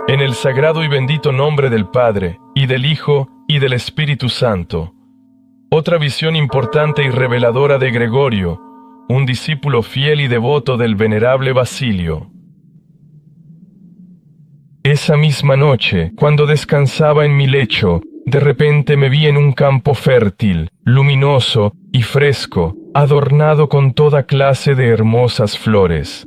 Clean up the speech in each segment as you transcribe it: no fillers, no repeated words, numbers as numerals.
En el sagrado y bendito nombre del Padre, y del Hijo, y del Espíritu Santo. Otra visión importante y reveladora de Gregorio, un discípulo fiel y devoto del venerable Basilio. Esa misma noche, cuando descansaba en mi lecho, de repente me vi en un campo fértil, luminoso y fresco, adornado con toda clase de hermosas flores.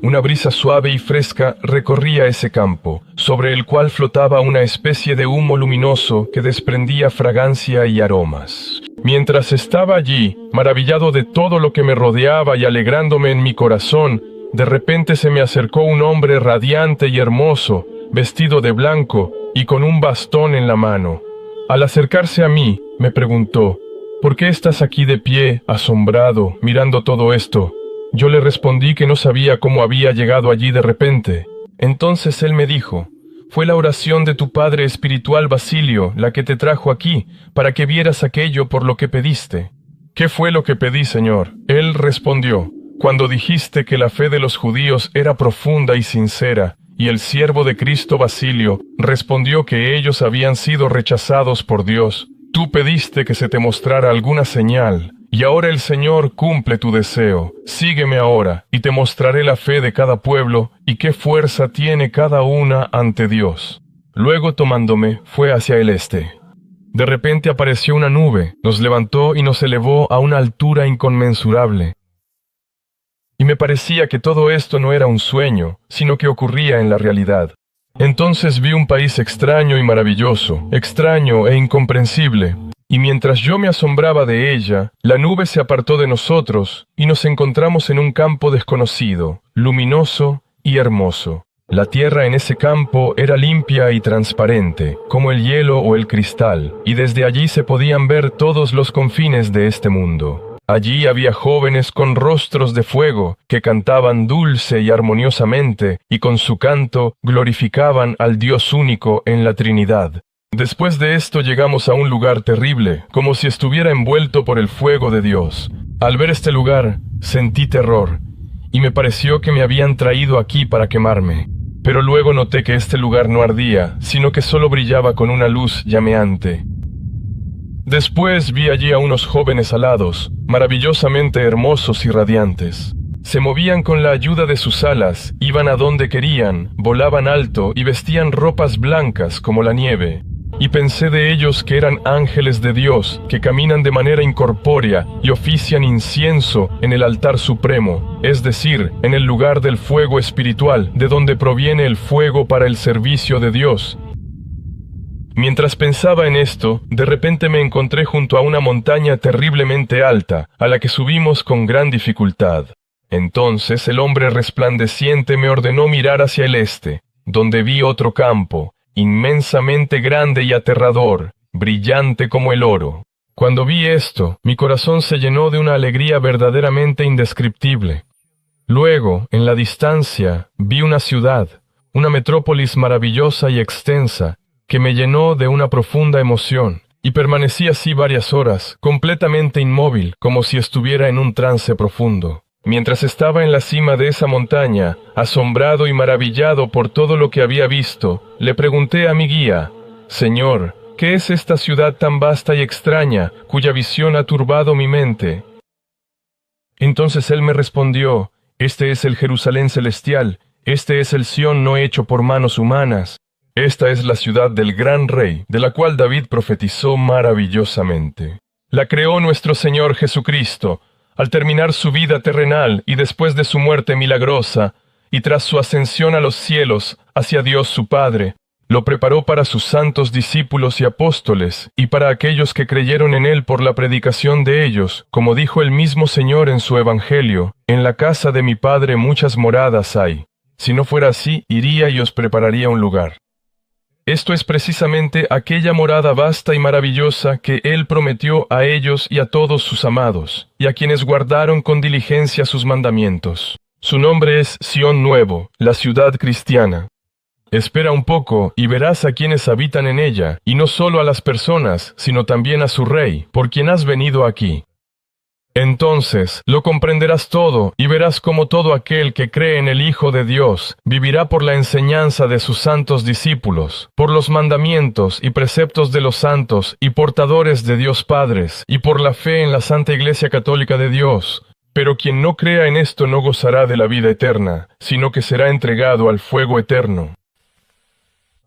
Una brisa suave y fresca recorría ese campo, sobre el cual flotaba una especie de humo luminoso que desprendía fragancia y aromas. Mientras estaba allí, maravillado de todo lo que me rodeaba y alegrándome en mi corazón, de repente se me acercó un hombre radiante y hermoso, vestido de blanco y con un bastón en la mano. Al acercarse a mí, me preguntó: ¿por qué estás aquí de pie, asombrado, mirando todo esto? Yo le respondí que no sabía cómo había llegado allí de repente. Entonces él me dijo: fue la oración de tu padre espiritual Basilio la que te trajo aquí, para que vieras aquello por lo que pediste. ¿Qué fue lo que pedí, Señor? Él respondió: cuando dijiste que la fe de los judíos era profunda y sincera, y el siervo de Cristo Basilio respondió que ellos habían sido rechazados por Dios, tú pediste que se te mostrara alguna señal. Y ahora el Señor cumple tu deseo. Sígueme ahora, y te mostraré la fe de cada pueblo, y qué fuerza tiene cada una ante Dios. Luego, tomándome, fue hacia el este. De repente apareció una nube, nos levantó y nos elevó a una altura inconmensurable. Y me parecía que todo esto no era un sueño, sino que ocurría en la realidad. Entonces vi un país extraño y maravilloso, extraño e incomprensible. Y mientras yo me asombraba de ella, la nube se apartó de nosotros y nos encontramos en un campo desconocido, luminoso y hermoso. La tierra en ese campo era limpia y transparente, como el hielo o el cristal, y desde allí se podían ver todos los confines de este mundo. Allí había jóvenes con rostros de fuego que cantaban dulce y armoniosamente, y con su canto glorificaban al Dios único en la Trinidad. Después de esto llegamos a un lugar terrible, como si estuviera envuelto por el fuego de Dios. Al ver este lugar, sentí terror, y me pareció que me habían traído aquí para quemarme. Pero luego noté que este lugar no ardía, sino que solo brillaba con una luz llameante. Después vi allí a unos jóvenes alados, maravillosamente hermosos y radiantes. Se movían con la ayuda de sus alas, iban a donde querían, volaban alto y vestían ropas blancas como la nieve. Y pensé de ellos que eran ángeles de Dios, que caminan de manera incorpórea y ofician incienso en el altar supremo, es decir, en el lugar del fuego espiritual, de donde proviene el fuego para el servicio de Dios. Mientras pensaba en esto, de repente me encontré junto a una montaña terriblemente alta, a la que subimos con gran dificultad. Entonces el hombre resplandeciente me ordenó mirar hacia el este, donde vi otro campo, inmensamente grande y aterrador, brillante como el oro. Cuando vi esto, mi corazón se llenó de una alegría verdaderamente indescriptible. Luego, en la distancia, vi una ciudad, una metrópolis maravillosa y extensa, que me llenó de una profunda emoción, y permanecí así varias horas, completamente inmóvil, como si estuviera en un trance profundo. Mientras estaba en la cima de esa montaña, asombrado y maravillado por todo lo que había visto, le pregunté a mi guía: «Señor, ¿qué es esta ciudad tan vasta y extraña, cuya visión ha turbado mi mente?» Entonces él me respondió: «Este es el Jerusalén celestial, este es el Sión no hecho por manos humanas. Esta es la ciudad del gran rey, de la cual David profetizó maravillosamente. La creó nuestro Señor Jesucristo, al terminar su vida terrenal y después de su muerte milagrosa, y tras su ascensión a los cielos hacia Dios su Padre, lo preparó para sus santos discípulos y apóstoles, y para aquellos que creyeron en él por la predicación de ellos, como dijo el mismo Señor en su Evangelio: «En la casa de mi Padre muchas moradas hay. Si no fuera así, iría y os prepararía un lugar». Esto es precisamente aquella morada vasta y maravillosa que Él prometió a ellos y a todos sus amados, y a quienes guardaron con diligencia sus mandamientos. Su nombre es Sión Nuevo, la ciudad cristiana. Espera un poco y verás a quienes habitan en ella, y no solo a las personas, sino también a su Rey, por quien has venido aquí. Entonces lo comprenderás todo y verás cómo todo aquel que cree en el Hijo de Dios vivirá por la enseñanza de sus santos discípulos, por los mandamientos y preceptos de los santos y portadores de Dios Padres, y por la fe en la Santa Iglesia Católica de Dios. Pero quien no crea en esto no gozará de la vida eterna, sino que será entregado al fuego eterno.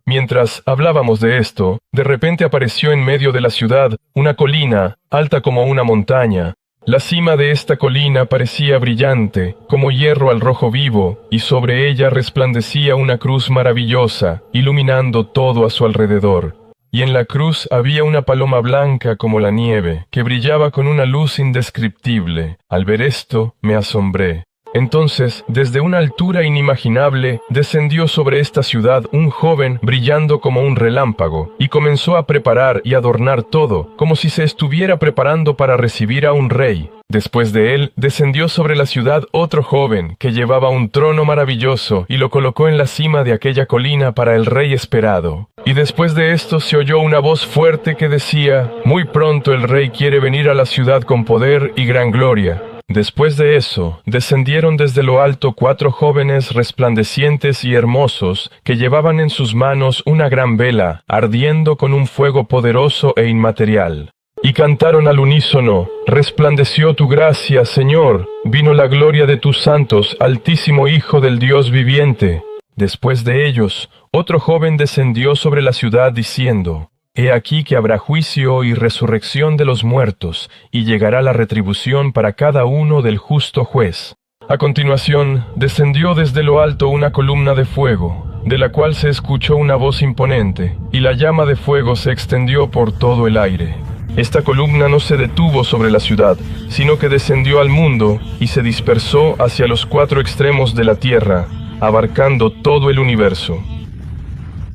Mientras hablábamos de esto, de repente apareció en medio de la ciudad una colina, alta como una montaña. La cima de esta colina parecía brillante, como hierro al rojo vivo, y sobre ella resplandecía una cruz maravillosa, iluminando todo a su alrededor. Y en la cruz había una paloma blanca como la nieve, que brillaba con una luz indescriptible. Al ver esto, me asombré. Entonces, desde una altura inimaginable, descendió sobre esta ciudad un joven brillando como un relámpago, y comenzó a preparar y adornar todo, como si se estuviera preparando para recibir a un rey. Después de él, descendió sobre la ciudad otro joven, que llevaba un trono maravilloso, y lo colocó en la cima de aquella colina para el rey esperado. Y después de esto se oyó una voz fuerte que decía: «Muy pronto el rey quiere venir a la ciudad con poder y gran gloria». Después de eso, descendieron desde lo alto 4 jóvenes resplandecientes y hermosos, que llevaban en sus manos una gran vela, ardiendo con un fuego poderoso e inmaterial. Y cantaron al unísono: «Resplandeció tu gracia, Señor, vino la gloria de tus santos, Altísimo Hijo del Dios viviente». Después de ellos, otro joven descendió sobre la ciudad diciendo: «He aquí que habrá juicio y resurrección de los muertos, y llegará la retribución para cada uno del justo juez». A continuación, descendió desde lo alto una columna de fuego, de la cual se escuchó una voz imponente, y la llama de fuego se extendió por todo el aire. Esta columna no se detuvo sobre la ciudad, sino que descendió al mundo y se dispersó hacia los 4 extremos de la tierra, abarcando todo el universo.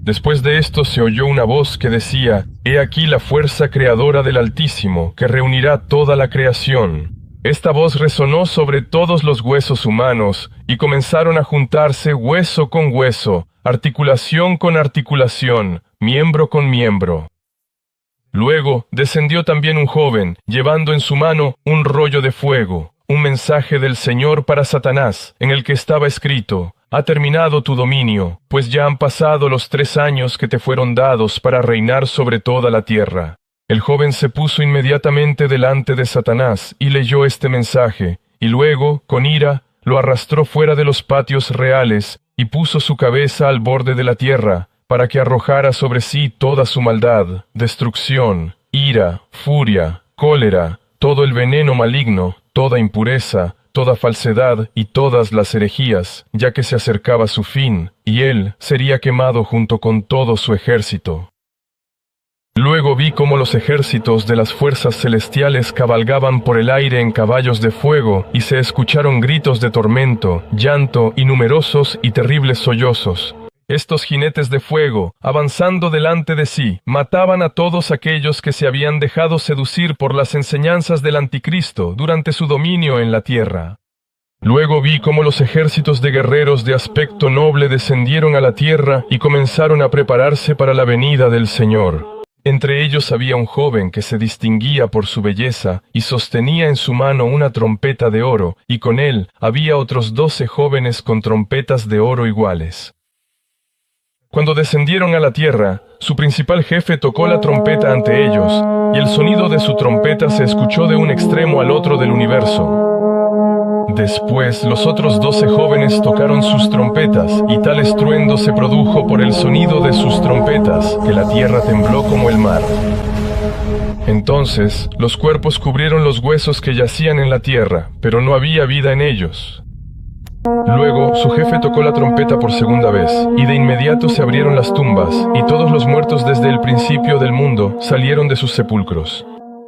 Después de esto se oyó una voz que decía: «He aquí la fuerza creadora del Altísimo, que reunirá toda la creación». Esta voz resonó sobre todos los huesos humanos, y comenzaron a juntarse hueso con hueso, articulación con articulación, miembro con miembro. Luego descendió también un joven, llevando en su mano un rollo de fuego, un mensaje del Señor para Satanás, en el que estaba escrito: «Ha terminado tu dominio, pues ya han pasado los 3 años que te fueron dados para reinar sobre toda la tierra». El joven se puso inmediatamente delante de Satanás y leyó este mensaje, y luego, con ira, lo arrastró fuera de los patios reales y puso su cabeza al borde de la tierra, para que arrojara sobre sí toda su maldad, destrucción, ira, furia, cólera, todo el veneno maligno, toda impureza, toda falsedad y todas las herejías, ya que se acercaba su fin, y él sería quemado junto con todo su ejército. Luego vi cómo los ejércitos de las fuerzas celestiales cabalgaban por el aire en caballos de fuego, y se escucharon gritos de tormento, llanto y numerosos y terribles sollozos. Estos jinetes de fuego, avanzando delante de sí, mataban a todos aquellos que se habían dejado seducir por las enseñanzas del Anticristo durante su dominio en la tierra. Luego vi cómo los ejércitos de guerreros de aspecto noble descendieron a la tierra y comenzaron a prepararse para la venida del Señor. Entre ellos había un joven que se distinguía por su belleza y sostenía en su mano una trompeta de oro, y con él había otros 12 jóvenes con trompetas de oro iguales. Cuando descendieron a la tierra, su principal jefe tocó la trompeta ante ellos, y el sonido de su trompeta se escuchó de un extremo al otro del universo. Después, los otros 12 jóvenes tocaron sus trompetas, y tal estruendo se produjo por el sonido de sus trompetas, que la tierra tembló como el mar. Entonces, los cuerpos cubrieron los huesos que yacían en la tierra, pero no había vida en ellos. Luego, su jefe tocó la trompeta por segunda vez, y de inmediato se abrieron las tumbas, y todos los muertos desde el principio del mundo salieron de sus sepulcros.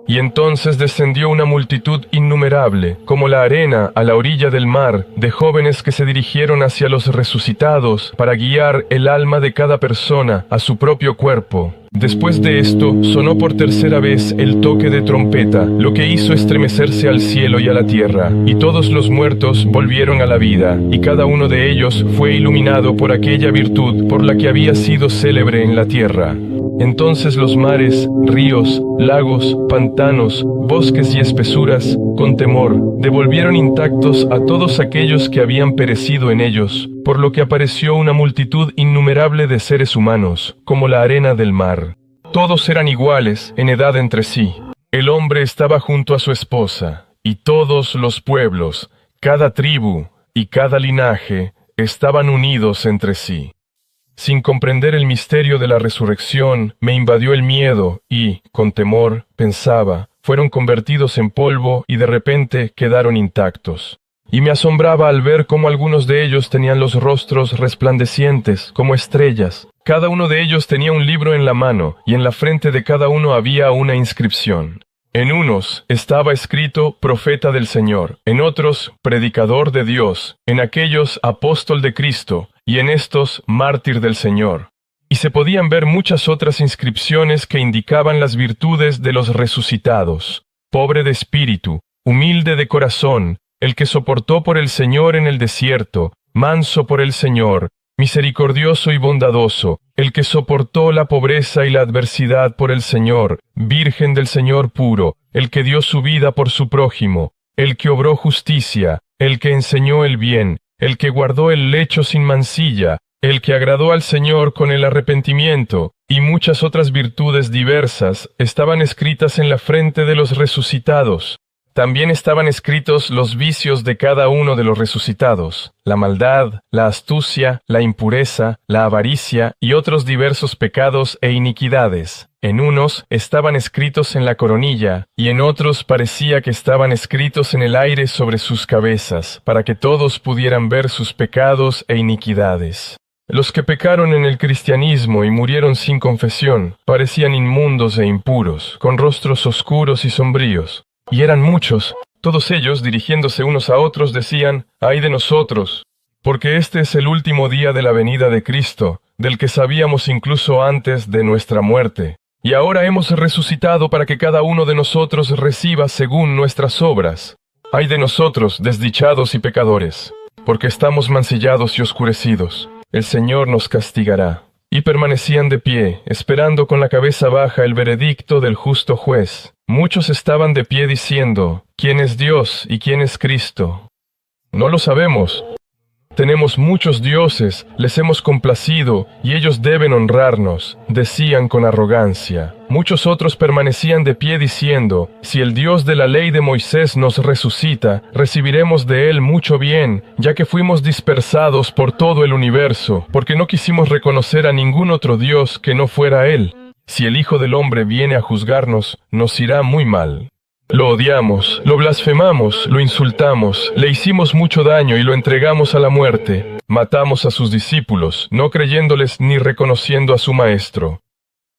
Y entonces descendió una multitud innumerable, como la arena a la orilla del mar, de jóvenes que se dirigieron hacia los resucitados para guiar el alma de cada persona a su propio cuerpo. Después de esto, sonó por tercera vez el toque de trompeta, lo que hizo estremecerse al cielo y a la tierra, y todos los muertos volvieron a la vida, y cada uno de ellos fue iluminado por aquella virtud por la que había sido célebre en la tierra. Entonces los mares, ríos, lagos, pantanos, bosques y espesuras, con temor, devolvieron intactos a todos aquellos que habían perecido en ellos, por lo que apareció una multitud innumerable de seres humanos, como la arena del mar. Todos eran iguales en edad entre sí. El hombre estaba junto a su esposa, y todos los pueblos, cada tribu y cada linaje, estaban unidos entre sí. Sin comprender el misterio de la resurrección, me invadió el miedo y, con temor, pensaba, fueron convertidos en polvo y de repente quedaron intactos. Y me asombraba al ver cómo algunos de ellos tenían los rostros resplandecientes, como estrellas. Cada uno de ellos tenía un libro en la mano, y en la frente de cada uno había una inscripción. En unos estaba escrito Profeta del Señor, en otros Predicador de Dios, en aquellos Apóstol de Cristo, y en estos Mártir del Señor. Y se podían ver muchas otras inscripciones que indicaban las virtudes de los resucitados. Pobre de espíritu, humilde de corazón, el que soportó por el Señor en el desierto, manso por el Señor, misericordioso y bondadoso, el que soportó la pobreza y la adversidad por el Señor, virgen del Señor puro, el que dio su vida por su prójimo, el que obró justicia, el que enseñó el bien, el que guardó el lecho sin mancilla, el que agradó al Señor con el arrepentimiento, y muchas otras virtudes diversas estaban escritas en la frente de los resucitados. También estaban escritos los vicios de cada uno de los resucitados, la maldad, la astucia, la impureza, la avaricia y otros diversos pecados e iniquidades. En unos estaban escritos en la coronilla, y en otros parecía que estaban escritos en el aire sobre sus cabezas, para que todos pudieran ver sus pecados e iniquidades. Los que pecaron en el cristianismo y murieron sin confesión, parecían inmundos e impuros, con rostros oscuros y sombríos. Y eran muchos. Todos ellos, dirigiéndose unos a otros, decían, «¡Ay de nosotros! Porque este es el último día de la venida de Cristo, del que sabíamos incluso antes de nuestra muerte. Y ahora hemos resucitado para que cada uno de nosotros reciba según nuestras obras. ¡Ay de nosotros, desdichados y pecadores! Porque estamos mancillados y oscurecidos. El Señor nos castigará». Y permanecían de pie, esperando con la cabeza baja el veredicto del justo juez. Muchos estaban de pie diciendo, «¿Quién es Dios y quién es Cristo?» «No lo sabemos. Tenemos muchos dioses, les hemos complacido, y ellos deben honrarnos», decían con arrogancia. Muchos otros permanecían de pie diciendo, «Si el Dios de la ley de Moisés nos resucita, recibiremos de él mucho bien, ya que fuimos dispersados por todo el universo, porque no quisimos reconocer a ningún otro Dios que no fuera él. Si el Hijo del Hombre viene a juzgarnos, nos irá muy mal». Lo odiamos, lo blasfemamos, lo insultamos, le hicimos mucho daño y lo entregamos a la muerte. Matamos a sus discípulos, no creyéndoles ni reconociendo a su Maestro.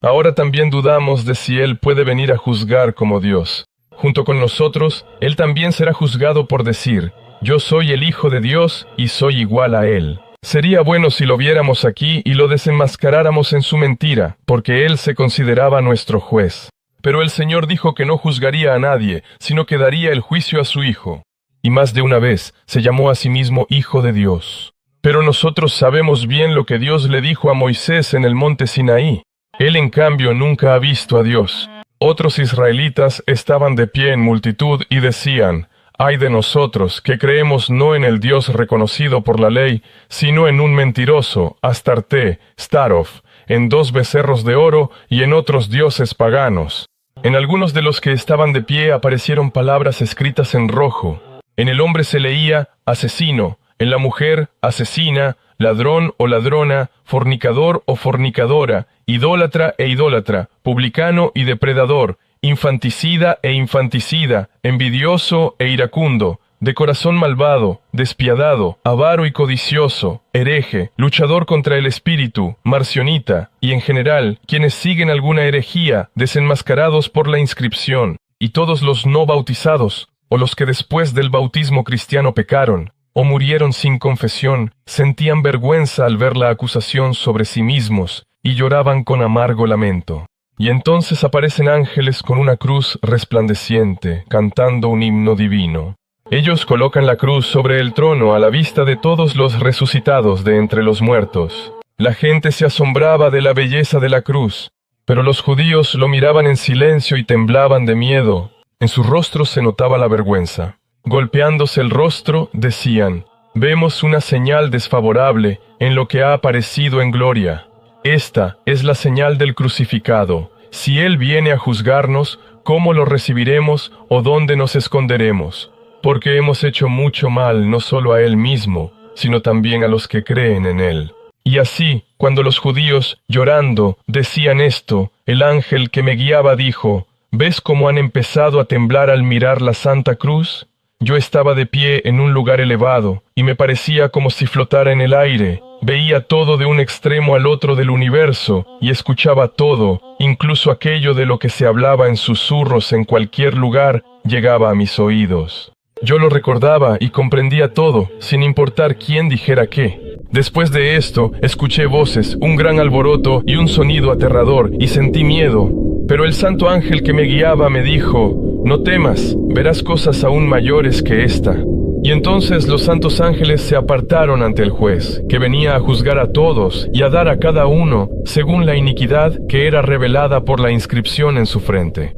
Ahora también dudamos de si Él puede venir a juzgar como Dios. Junto con nosotros, Él también será juzgado por decir, «Yo soy el Hijo de Dios y soy igual a Él». Sería bueno si lo viéramos aquí y lo desenmascaráramos en su mentira, porque Él se consideraba nuestro juez. Pero el Señor dijo que no juzgaría a nadie, sino que daría el juicio a su Hijo. Y más de una vez se llamó a sí mismo Hijo de Dios. Pero nosotros sabemos bien lo que Dios le dijo a Moisés en el monte Sinaí. Él en cambio nunca ha visto a Dios. Otros israelitas estaban de pie en multitud y decían, «Ay de nosotros, que creemos no en el Dios reconocido por la ley, sino en un mentiroso, Astarte, Starof, en 2 becerros de oro y en otros dioses paganos». En algunos de los que estaban de pie aparecieron palabras escritas en rojo. En el hombre se leía asesino, en la mujer asesina, ladrón o ladrona, fornicador o fornicadora, idólatra e idólatra, publicano y depredador, infanticida e infanticida, envidioso e iracundo, de corazón malvado, despiadado, avaro y codicioso, hereje, luchador contra el espíritu, marcionita, y en general, quienes siguen alguna herejía, desenmascarados por la inscripción, y todos los no bautizados, o los que después del bautismo cristiano pecaron, o murieron sin confesión, sentían vergüenza al ver la acusación sobre sí mismos, y lloraban con amargo lamento. Y entonces aparecen ángeles con una cruz resplandeciente, cantando un himno divino. Ellos colocan la cruz sobre el trono a la vista de todos los resucitados de entre los muertos. La gente se asombraba de la belleza de la cruz, Pero los judíos lo miraban en silencio y temblaban de miedo. En sus rostros se notaba la vergüenza. Golpeándose el rostro, decían: «Vemos una señal desfavorable en lo que ha aparecido en gloria. Esta es la señal del crucificado. Si Él viene a juzgarnos, ¿cómo lo recibiremos o dónde nos esconderemos? Porque hemos hecho mucho mal no solo a Él mismo, sino también a los que creen en Él». Y así, cuando los judíos, llorando, decían esto, el ángel que me guiaba dijo: «¿Ves cómo han empezado a temblar al mirar la Santa Cruz?». Yo estaba de pie en un lugar elevado, y me parecía como si flotara en el aire. Veía todo de un extremo al otro del universo, y escuchaba todo, incluso aquello de lo que se hablaba en susurros en cualquier lugar, llegaba a mis oídos. Yo lo recordaba y comprendía todo, sin importar quién dijera qué. Después de esto, escuché voces, un gran alboroto y un sonido aterrador, y sentí miedo. Pero el santo ángel que me guiaba me dijo: «No temas, verás cosas aún mayores que esta». Y entonces los santos ángeles se apartaron ante el juez, que venía a juzgar a todos y a dar a cada uno según la iniquidad que era revelada por la inscripción en su frente.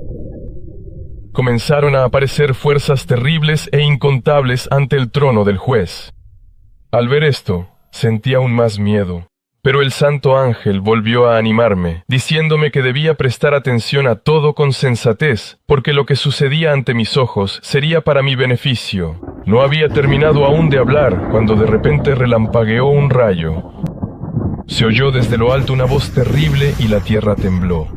Comenzaron a aparecer fuerzas terribles e incontables ante el trono del juez. Al ver esto, sentí aún más miedo. Pero el santo ángel volvió a animarme, diciéndome que debía prestar atención a todo con sensatez, porque lo que sucedía ante mis ojos sería para mi beneficio. No había terminado aún de hablar, cuando de repente relampagueó un rayo. Se oyó desde lo alto una voz terrible y la tierra tembló.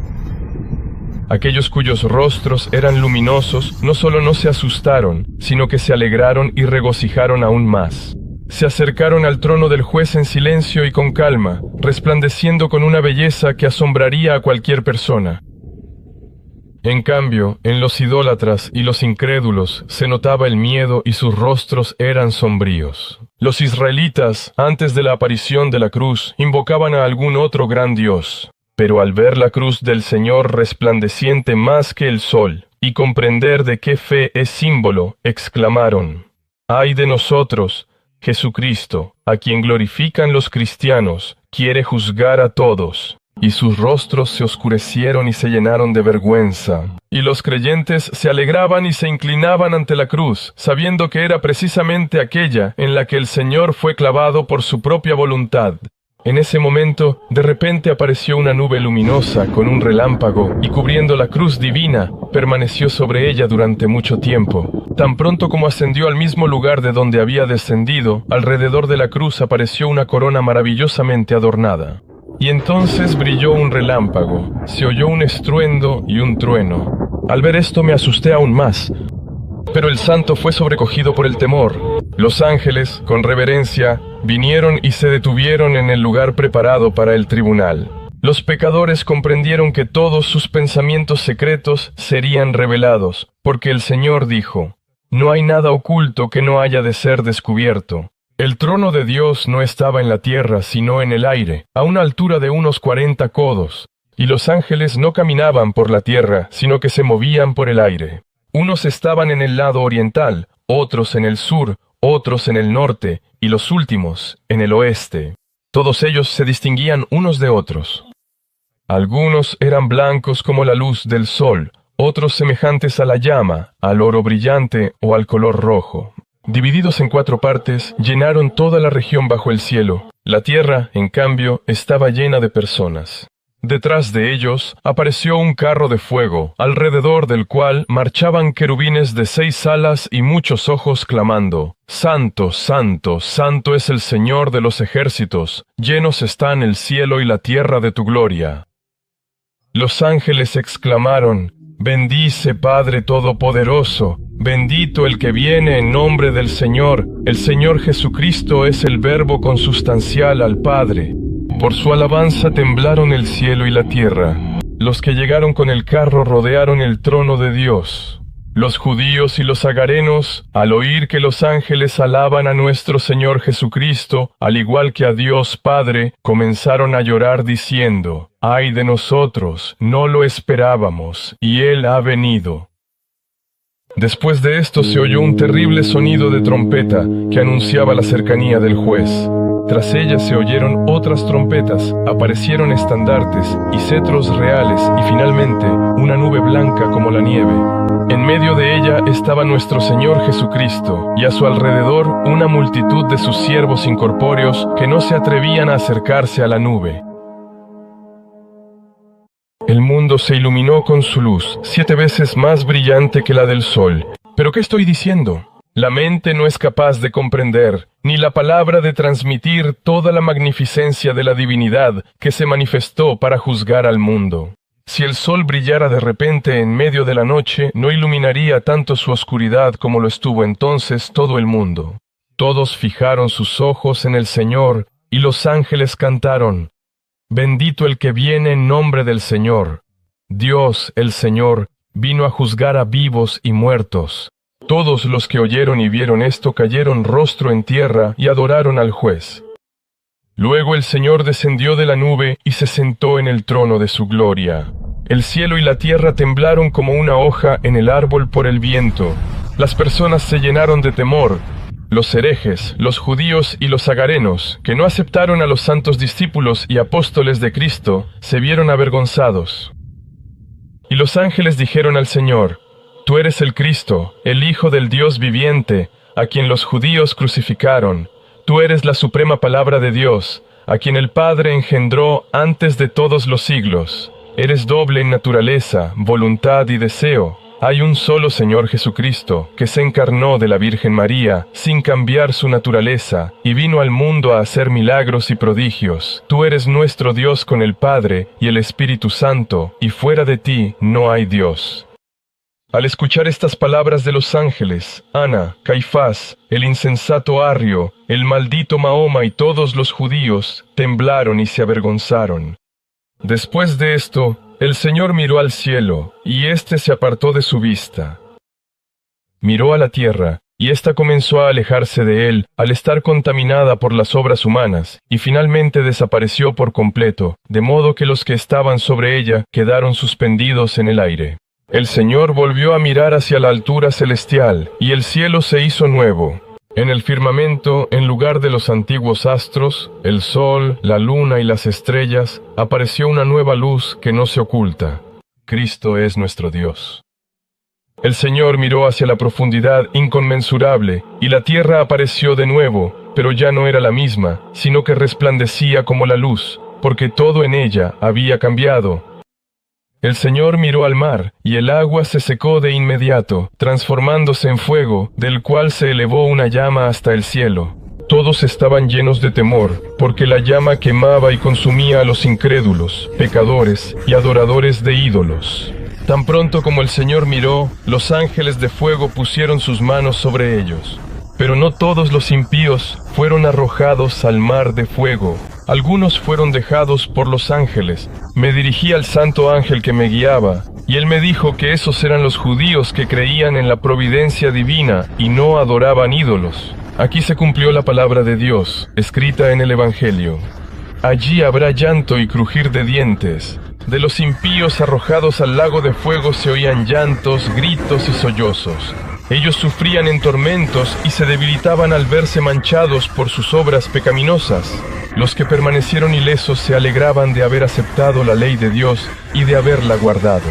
Aquellos cuyos rostros eran luminosos no solo no se asustaron, sino que se alegraron y regocijaron aún más. Se acercaron al trono del juez en silencio y con calma, resplandeciendo con una belleza que asombraría a cualquier persona. En cambio, en los idólatras y los incrédulos se notaba el miedo y sus rostros eran sombríos. Los israelitas, antes de la aparición de la cruz, invocaban a algún otro gran dios. Pero al ver la cruz del Señor resplandeciente más que el sol, y comprender de qué fe es símbolo, exclamaron: «¡Ay de nosotros! Jesucristo, a quien glorifican los cristianos, quiere juzgar a todos». Y sus rostros se oscurecieron y se llenaron de vergüenza. Y los creyentes se alegraban y se inclinaban ante la cruz, sabiendo que era precisamente aquella en la que el Señor fue clavado por su propia voluntad. En ese momento, de repente apareció una nube luminosa con un relámpago, y cubriendo la cruz divina, permaneció sobre ella durante mucho tiempo. Tan pronto como ascendió al mismo lugar de donde había descendido, alrededor de la cruz apareció una corona maravillosamente adornada. Y entonces brilló un relámpago, se oyó un estruendo y un trueno. Al ver esto me asusté aún más. Pero el santo fue sobrecogido por el temor. Los ángeles, con reverencia, vinieron y se detuvieron en el lugar preparado para el tribunal. Los pecadores comprendieron que todos sus pensamientos secretos serían revelados, porque el Señor dijo: «No hay nada oculto que no haya de ser descubierto». El trono de Dios no estaba en la tierra, sino en el aire, a una altura de unos 40 codos, y los ángeles no caminaban por la tierra, sino que se movían por el aire. Unos estaban en el lado oriental, otros en el sur, otros en el norte, y los últimos en el oeste. Todos ellos se distinguían unos de otros. Algunos eran blancos como la luz del sol, otros semejantes a la llama, al oro brillante o al color rojo. Divididos en 4 partes, llenaron toda la región bajo el cielo. La tierra, en cambio, estaba llena de personas. Detrás de ellos apareció un carro de fuego, alrededor del cual marchaban querubines de 6 alas y muchos ojos clamando: «Santo, santo, santo es el Señor de los ejércitos, llenos están el cielo y la tierra de tu gloria». Los ángeles exclamaron: «Bendice, Padre Todopoderoso, bendito el que viene en nombre del Señor. El Señor Jesucristo es el Verbo consustancial al Padre». Por su alabanza temblaron el cielo y la tierra. Los que llegaron con el carro rodearon el trono de Dios. Los judíos y los agarenos, al oír que los ángeles alaban a nuestro Señor Jesucristo, al igual que a Dios Padre, comenzaron a llorar diciendo: «Ay de nosotros, no lo esperábamos, y Él ha venido». Después de esto se oyó un terrible sonido de trompeta que anunciaba la cercanía del juez. Tras ella se oyeron otras trompetas, aparecieron estandartes y cetros reales y finalmente una nube blanca como la nieve. En medio de ella estaba nuestro Señor Jesucristo, y a su alrededor una multitud de sus siervos incorpóreos que no se atrevían a acercarse a la nube. El mundo se iluminó con su luz, 7 veces más brillante que la del sol. ¿Pero qué estoy diciendo? La mente no es capaz de comprender, ni la palabra de transmitir toda la magnificencia de la divinidad que se manifestó para juzgar al mundo. Si el sol brillara de repente en medio de la noche, no iluminaría tanto su oscuridad como lo estuvo entonces todo el mundo. Todos fijaron sus ojos en el Señor, y los ángeles cantaron: Bendito el que viene en nombre del Señor. Dios, el Señor, vino a juzgar a vivos y muertos. Todos los que oyeron y vieron esto cayeron rostro en tierra y adoraron al juez. Luego el Señor descendió de la nube y se sentó en el trono de su gloria. El cielo y la tierra temblaron como una hoja en el árbol por el viento. Las personas se llenaron de temor. Los herejes, los judíos y los agarenos, que no aceptaron a los santos discípulos y apóstoles de Cristo, se vieron avergonzados. Y los ángeles dijeron al Señor: Tú eres el Cristo, el Hijo del Dios viviente, a quien los judíos crucificaron. Tú eres la suprema palabra de Dios, a quien el Padre engendró antes de todos los siglos. Eres doble en naturaleza, voluntad y deseo. Hay un solo Señor Jesucristo, que se encarnó de la Virgen María, sin cambiar su naturaleza, y vino al mundo a hacer milagros y prodigios. Tú eres nuestro Dios con el Padre y el Espíritu Santo, y fuera de ti no hay Dios. Al escuchar estas palabras de los ángeles, Ana, Caifás, el insensato Arrio, el maldito Mahoma y todos los judíos temblaron y se avergonzaron. Después de esto, el Señor miró al cielo, y éste se apartó de su vista. Miró a la tierra, y ésta comenzó a alejarse de él, al estar contaminada por las obras humanas, y finalmente desapareció por completo, de modo que los que estaban sobre ella quedaron suspendidos en el aire. El Señor volvió a mirar hacia la altura celestial, y el cielo se hizo nuevo. En el firmamento, en lugar de los antiguos astros, el sol, la luna y las estrellas, apareció una nueva luz que no se oculta. Cristo es nuestro Dios. El Señor miró hacia la profundidad inconmensurable, y la tierra apareció de nuevo, pero ya no era la misma, sino que resplandecía como la luz, porque todo en ella había cambiado. El Señor miró al mar, y el agua se secó de inmediato, transformándose en fuego, del cual se elevó una llama hasta el cielo. Todos estaban llenos de temor, porque la llama quemaba y consumía a los incrédulos, pecadores y adoradores de ídolos. Tan pronto como el Señor miró, los ángeles de fuego pusieron sus manos sobre ellos. Pero no todos los impíos fueron arrojados al mar de fuego. Algunos fueron dejados por los ángeles. Me dirigí al santo ángel que me guiaba, y él me dijo que esos eran los judíos que creían en la providencia divina y no adoraban ídolos. Aquí se cumplió la palabra de Dios, escrita en el Evangelio. Allí habrá llanto y crujir de dientes. De los impíos arrojados al lago de fuego se oían llantos, gritos y sollozos. Ellos sufrían en tormentos y se debilitaban al verse manchados por sus obras pecaminosas. Los que permanecieron ilesos se alegraban de haber aceptado la ley de Dios y de haberla guardado.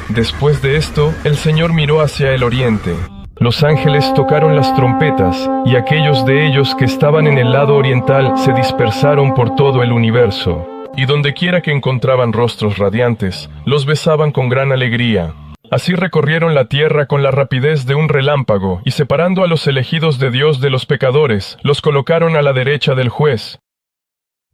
Después de esto, el Señor miró hacia el oriente. Los ángeles tocaron las trompetas, y aquellos de ellos que estaban en el lado oriental se dispersaron por todo el universo. Y dondequiera que encontraban rostros radiantes, los besaban con gran alegría. Así recorrieron la tierra con la rapidez de un relámpago, y separando a los elegidos de Dios de los pecadores, los colocaron a la derecha del juez.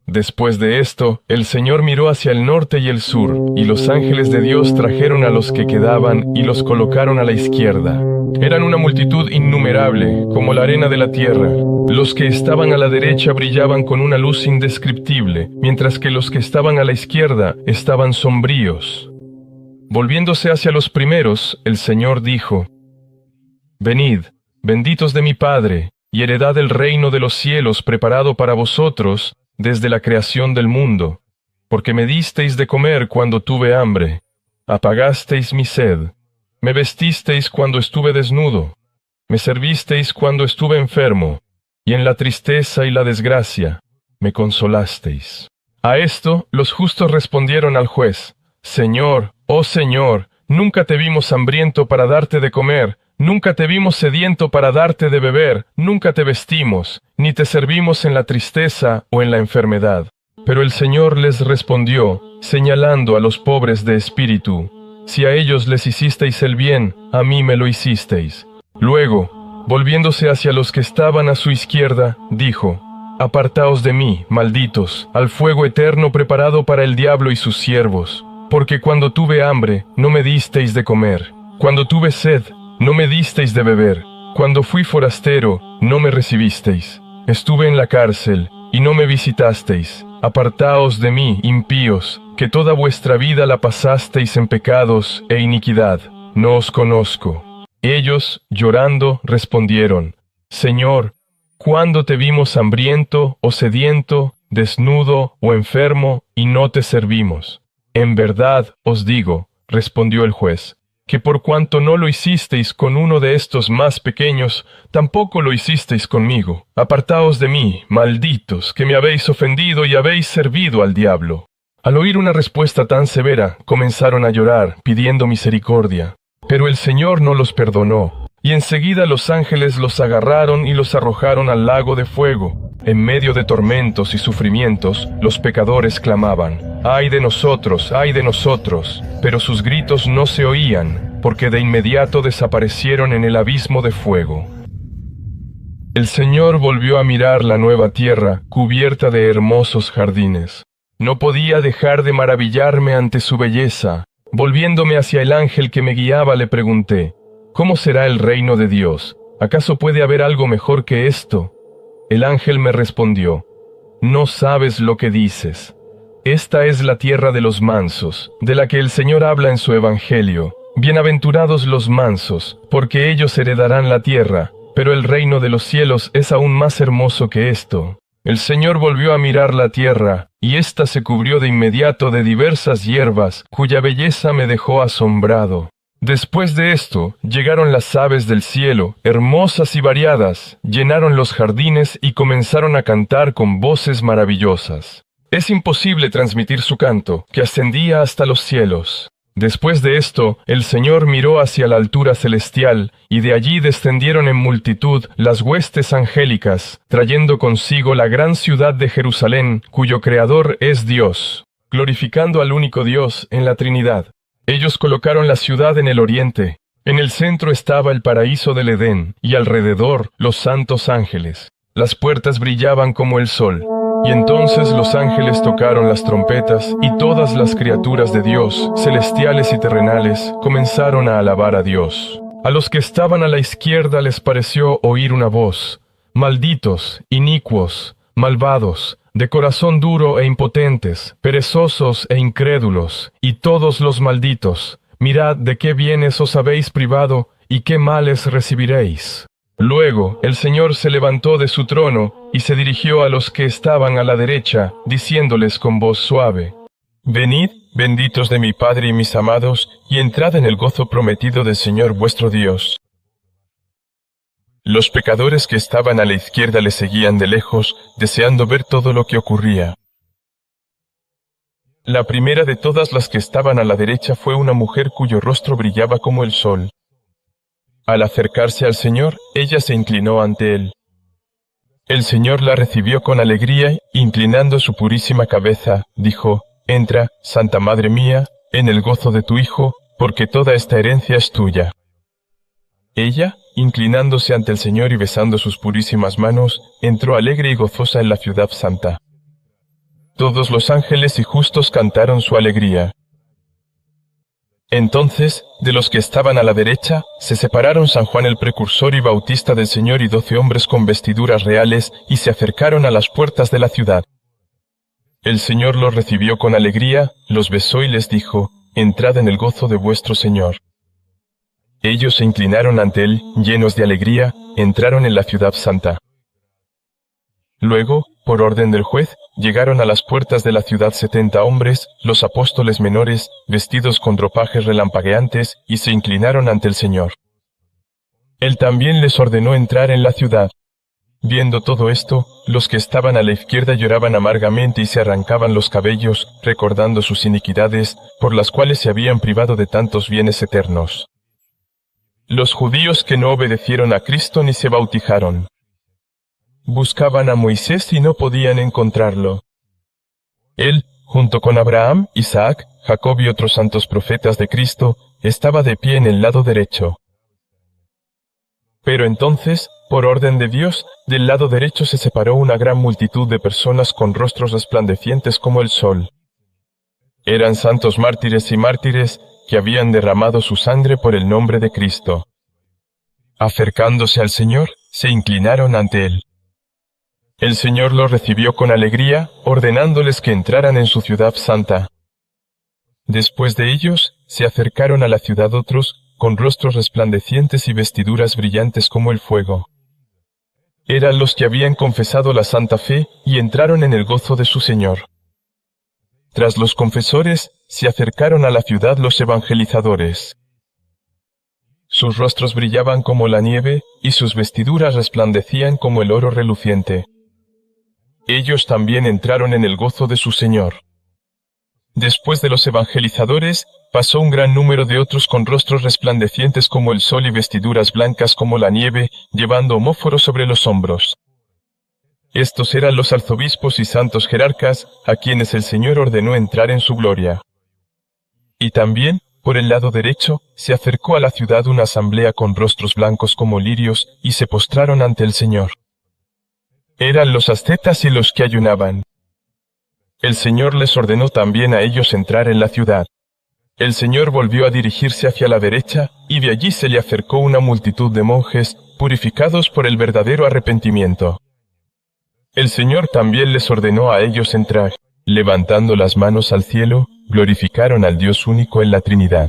Después de esto, el Señor miró hacia el norte y el sur, y los ángeles de Dios trajeron a los que quedaban y los colocaron a la izquierda. Eran una multitud innumerable, como la arena de la tierra. Los que estaban a la derecha brillaban con una luz indescriptible, mientras que los que estaban a la izquierda estaban sombríos. Volviéndose hacia los primeros, el Señor dijo: Venid, benditos de mi Padre, y heredad el reino de los cielos preparado para vosotros desde la creación del mundo, porque me disteis de comer cuando tuve hambre, apagasteis mi sed, me vestisteis cuando estuve desnudo, me servisteis cuando estuve enfermo, y en la tristeza y la desgracia me consolasteis. A esto los justos respondieron al juez: Señor, oh Señor, nunca te vimos hambriento para darte de comer, nunca te vimos sediento para darte de beber, nunca te vestimos, ni te servimos en la tristeza o en la enfermedad. Pero el Señor les respondió, señalando a los pobres de espíritu: Si a ellos les hicisteis el bien, a mí me lo hicisteis. Luego, volviéndose hacia los que estaban a su izquierda, dijo: Apartaos de mí, malditos, al fuego eterno preparado para el diablo y sus siervos. Porque cuando tuve hambre, no me disteis de comer. Cuando tuve sed, no me disteis de beber. Cuando fui forastero, no me recibisteis. Estuve en la cárcel, y no me visitasteis. Apartaos de mí, impíos, que toda vuestra vida la pasasteis en pecados e iniquidad. No os conozco. Ellos, llorando, respondieron: Señor, ¿cuándo te vimos hambriento o sediento, desnudo o enfermo, y no te servimos? En verdad os digo, respondió el juez, que por cuanto no lo hicisteis con uno de estos más pequeños, tampoco lo hicisteis conmigo. Apartaos de mí, malditos, que me habéis ofendido y habéis servido al diablo. Al oír una respuesta tan severa, comenzaron a llorar, pidiendo misericordia. Pero el Señor no los perdonó, y enseguida los ángeles los agarraron y los arrojaron al lago de fuego. En medio de tormentos y sufrimientos, los pecadores clamaban: ¡Ay de nosotros, ay de nosotros! Pero sus gritos no se oían, porque de inmediato desaparecieron en el abismo de fuego. El Señor volvió a mirar la nueva tierra, cubierta de hermosos jardines. No podía dejar de maravillarme ante su belleza. Volviéndome hacia el ángel que me guiaba, le pregunté: ¿Cómo será el reino de Dios? ¿Acaso puede haber algo mejor que esto? El ángel me respondió: No sabes lo que dices. Esta es la tierra de los mansos, de la que el Señor habla en su evangelio. Bienaventurados los mansos, porque ellos heredarán la tierra, pero el reino de los cielos es aún más hermoso que esto. El Señor volvió a mirar la tierra, y ésta se cubrió de inmediato de diversas hierbas, cuya belleza me dejó asombrado. Después de esto, llegaron las aves del cielo, hermosas y variadas, llenaron los jardines y comenzaron a cantar con voces maravillosas. Es imposible transmitir su canto, que ascendía hasta los cielos. Después de esto, el Señor miró hacia la altura celestial, y de allí descendieron en multitud las huestes angélicas, trayendo consigo la gran ciudad de Jerusalén, cuyo Creador es Dios, glorificando al único Dios en la Trinidad. Ellos colocaron la ciudad en el oriente. En el centro estaba el paraíso del Edén, y alrededor los santos ángeles. Las puertas brillaban como el sol. Y entonces los ángeles tocaron las trompetas, y todas las criaturas de Dios, celestiales y terrenales, comenzaron a alabar a Dios. A los que estaban a la izquierda les pareció oír una voz: Malditos, inicuos, malvados, de corazón duro e impotentes, perezosos e incrédulos, y todos los malditos, mirad de qué bienes os habéis privado, y qué males recibiréis. Luego el Señor se levantó de su trono, y se dirigió a los que estaban a la derecha, diciéndoles con voz suave: Venid, benditos de mi Padre y mis amados, y entrad en el gozo prometido del Señor vuestro Dios. Los pecadores que estaban a la izquierda le seguían de lejos, deseando ver todo lo que ocurría. La primera de todas las que estaban a la derecha fue una mujer cuyo rostro brillaba como el sol. Al acercarse al Señor, ella se inclinó ante él. El Señor la recibió con alegría, inclinando su purísima cabeza, dijo: Entra, Santa Madre mía, en el gozo de tu Hijo, porque toda esta herencia es tuya. Ella, inclinándose ante el Señor y besando sus purísimas manos, entró alegre y gozosa en la ciudad santa. Todos los ángeles y justos cantaron su alegría. Entonces, de los que estaban a la derecha, se separaron San Juan el Precursor y Bautista del Señor y 12 hombres con vestiduras reales, y se acercaron a las puertas de la ciudad. El Señor los recibió con alegría, los besó y les dijo: Entrad en el gozo de vuestro Señor. Ellos se inclinaron ante él, llenos de alegría, entraron en la ciudad santa. Luego, por orden del juez, llegaron a las puertas de la ciudad 70 hombres, los apóstoles menores, vestidos con ropajes relampagueantes, y se inclinaron ante el Señor. Él también les ordenó entrar en la ciudad. Viendo todo esto, los que estaban a la izquierda lloraban amargamente y se arrancaban los cabellos, recordando sus iniquidades, por las cuales se habían privado de tantos bienes eternos. Los judíos que no obedecieron a Cristo ni se bautizaron. Buscaban a Moisés y no podían encontrarlo. Él, junto con Abraham, Isaac, Jacob y otros santos profetas de Cristo, estaba de pie en el lado derecho. Pero entonces, por orden de Dios, del lado derecho se separó una gran multitud de personas con rostros resplandecientes como el sol. Eran santos mártires y mártires que habían derramado su sangre por el nombre de Cristo. Acercándose al Señor, se inclinaron ante Él. El Señor los recibió con alegría, ordenándoles que entraran en su ciudad santa. Después de ellos, se acercaron a la ciudad otros, con rostros resplandecientes y vestiduras brillantes como el fuego. Eran los que habían confesado la santa fe y entraron en el gozo de su Señor. Tras los confesores, se acercaron a la ciudad los evangelizadores. Sus rostros brillaban como la nieve, y sus vestiduras resplandecían como el oro reluciente. Ellos también entraron en el gozo de su Señor. Después de los evangelizadores, pasó un gran número de otros con rostros resplandecientes como el sol y vestiduras blancas como la nieve, llevando homóforos sobre los hombros. Estos eran los arzobispos y santos jerarcas, a quienes el Señor ordenó entrar en su gloria. Y también, por el lado derecho, se acercó a la ciudad una asamblea con rostros blancos como lirios, y se postraron ante el Señor. Eran los ascetas y los que ayunaban. El Señor les ordenó también a ellos entrar en la ciudad. El Señor volvió a dirigirse hacia la derecha, y de allí se le acercó una multitud de monjes, purificados por el verdadero arrepentimiento. El Señor también les ordenó a ellos entrar. Levantando las manos al cielo, glorificaron al Dios único en la Trinidad.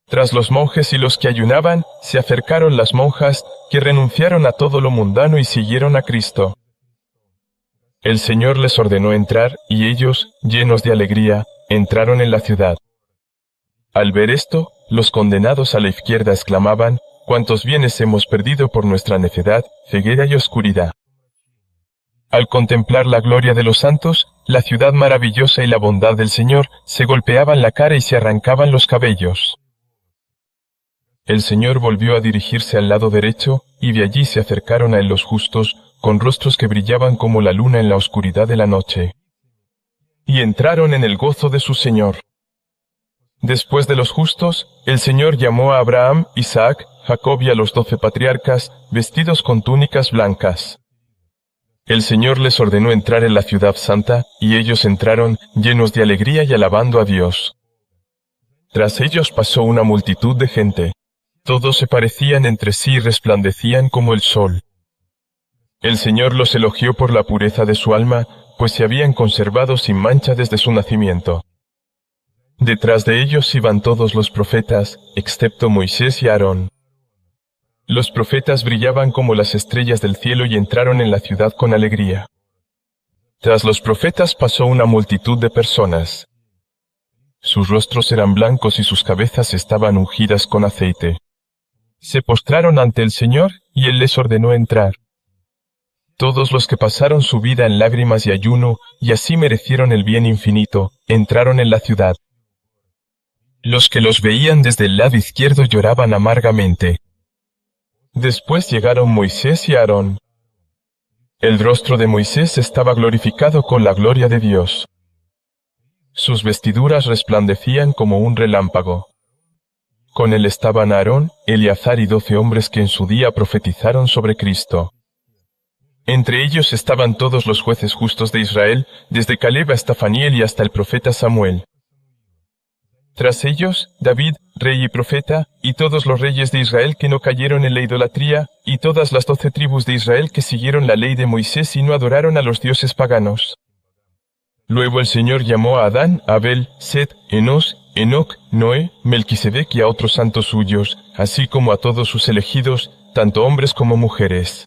Tras los monjes y los que ayunaban, se acercaron las monjas, que renunciaron a todo lo mundano y siguieron a Cristo. El Señor les ordenó entrar, y ellos, llenos de alegría, entraron en la ciudad. Al ver esto, los condenados a la izquierda exclamaban: «¿Cuántos bienes hemos perdido por nuestra necedad, ceguera y oscuridad?». Al contemplar la gloria de los santos, la ciudad maravillosa y la bondad del Señor, se golpeaban la cara y se arrancaban los cabellos. El Señor volvió a dirigirse al lado derecho, y de allí se acercaron a él los justos, con rostros que brillaban como la luna en la oscuridad de la noche. Y entraron en el gozo de su Señor. Después de los justos, el Señor llamó a Abraham, Isaac, Jacob y a los 12 patriarcas, vestidos con túnicas blancas. El Señor les ordenó entrar en la ciudad santa, y ellos entraron, llenos de alegría y alabando a Dios. Tras ellos pasó una multitud de gente. Todos se parecían entre sí y resplandecían como el sol. El Señor los elogió por la pureza de su alma, pues se habían conservado sin mancha desde su nacimiento. Detrás de ellos iban todos los profetas, excepto Moisés y Aarón. Los profetas brillaban como las estrellas del cielo y entraron en la ciudad con alegría. Tras los profetas pasó una multitud de personas. Sus rostros eran blancos y sus cabezas estaban ungidas con aceite. Se postraron ante el Señor, y Él les ordenó entrar. Todos los que pasaron su vida en lágrimas y ayuno, y así merecieron el bien infinito, entraron en la ciudad. Los que los veían desde el lado izquierdo lloraban amargamente. Después llegaron Moisés y Aarón. El rostro de Moisés estaba glorificado con la gloria de Dios. Sus vestiduras resplandecían como un relámpago. Con él estaban Aarón, Eleazar y 12 hombres que en su día profetizaron sobre Cristo. Entre ellos estaban todos los jueces justos de Israel, desde Caleb hasta Faniel y hasta el profeta Samuel. Tras ellos, David, rey y profeta, y todos los reyes de Israel que no cayeron en la idolatría, y todas las 12 tribus de Israel que siguieron la ley de Moisés y no adoraron a los dioses paganos. Luego el Señor llamó a Adán, Abel, Set, Enos, Enoc, Noé, Melquisedec y a otros santos suyos, así como a todos sus elegidos, tanto hombres como mujeres.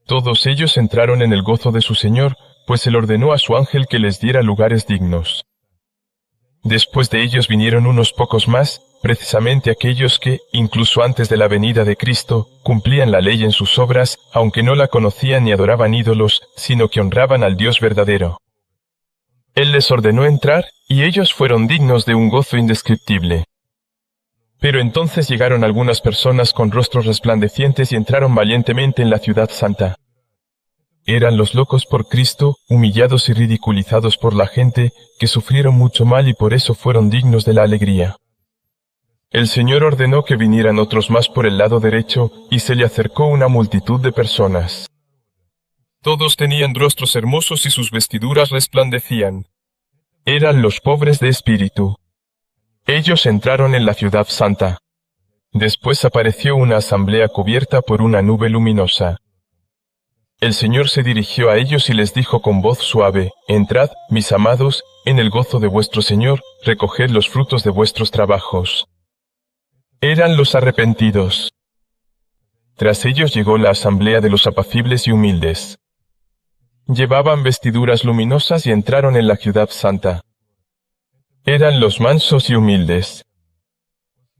Todos ellos entraron en el gozo de su Señor, pues él ordenó a su ángel que les diera lugares dignos. Después de ellos vinieron unos pocos más, precisamente aquellos que, incluso antes de la venida de Cristo, cumplían la ley en sus obras, aunque no la conocían ni adoraban ídolos, sino que honraban al Dios verdadero. Él les ordenó entrar, y ellos fueron dignos de un gozo indescriptible. Pero entonces llegaron algunas personas con rostros resplandecientes y entraron valientemente en la ciudad santa. Eran los locos por Cristo, humillados y ridiculizados por la gente, que sufrieron mucho mal y por eso fueron dignos de la alegría. El Señor ordenó que vinieran otros más por el lado derecho, y se le acercó una multitud de personas. Todos tenían rostros hermosos y sus vestiduras resplandecían. Eran los pobres de espíritu. Ellos entraron en la ciudad santa. Después apareció una asamblea cubierta por una nube luminosa. El Señor se dirigió a ellos y les dijo con voz suave: «Entrad, mis amados, en el gozo de vuestro Señor, recoged los frutos de vuestros trabajos». Eran los arrepentidos. Tras ellos llegó la asamblea de los apacibles y humildes. Llevaban vestiduras luminosas y entraron en la ciudad santa. Eran los mansos y humildes.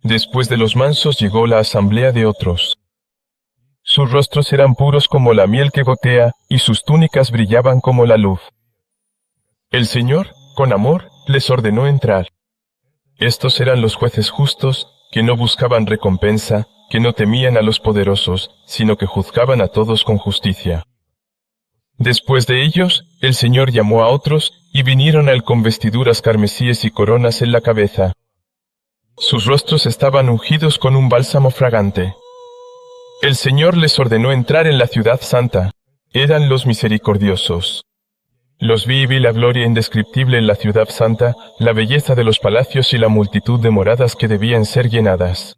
Después de los mansos llegó la asamblea de otros. Sus rostros eran puros como la miel que gotea, y sus túnicas brillaban como la luz. El Señor, con amor, les ordenó entrar. Estos eran los jueces justos, que no buscaban recompensa, que no temían a los poderosos, sino que juzgaban a todos con justicia. Después de ellos, el Señor llamó a otros, y vinieron a él con vestiduras carmesíes y coronas en la cabeza. Sus rostros estaban ungidos con un bálsamo fragante. El Señor les ordenó entrar en la ciudad santa. Eran los misericordiosos. Los vi y vi la gloria indescriptible en la ciudad santa, la belleza de los palacios y la multitud de moradas que debían ser llenadas.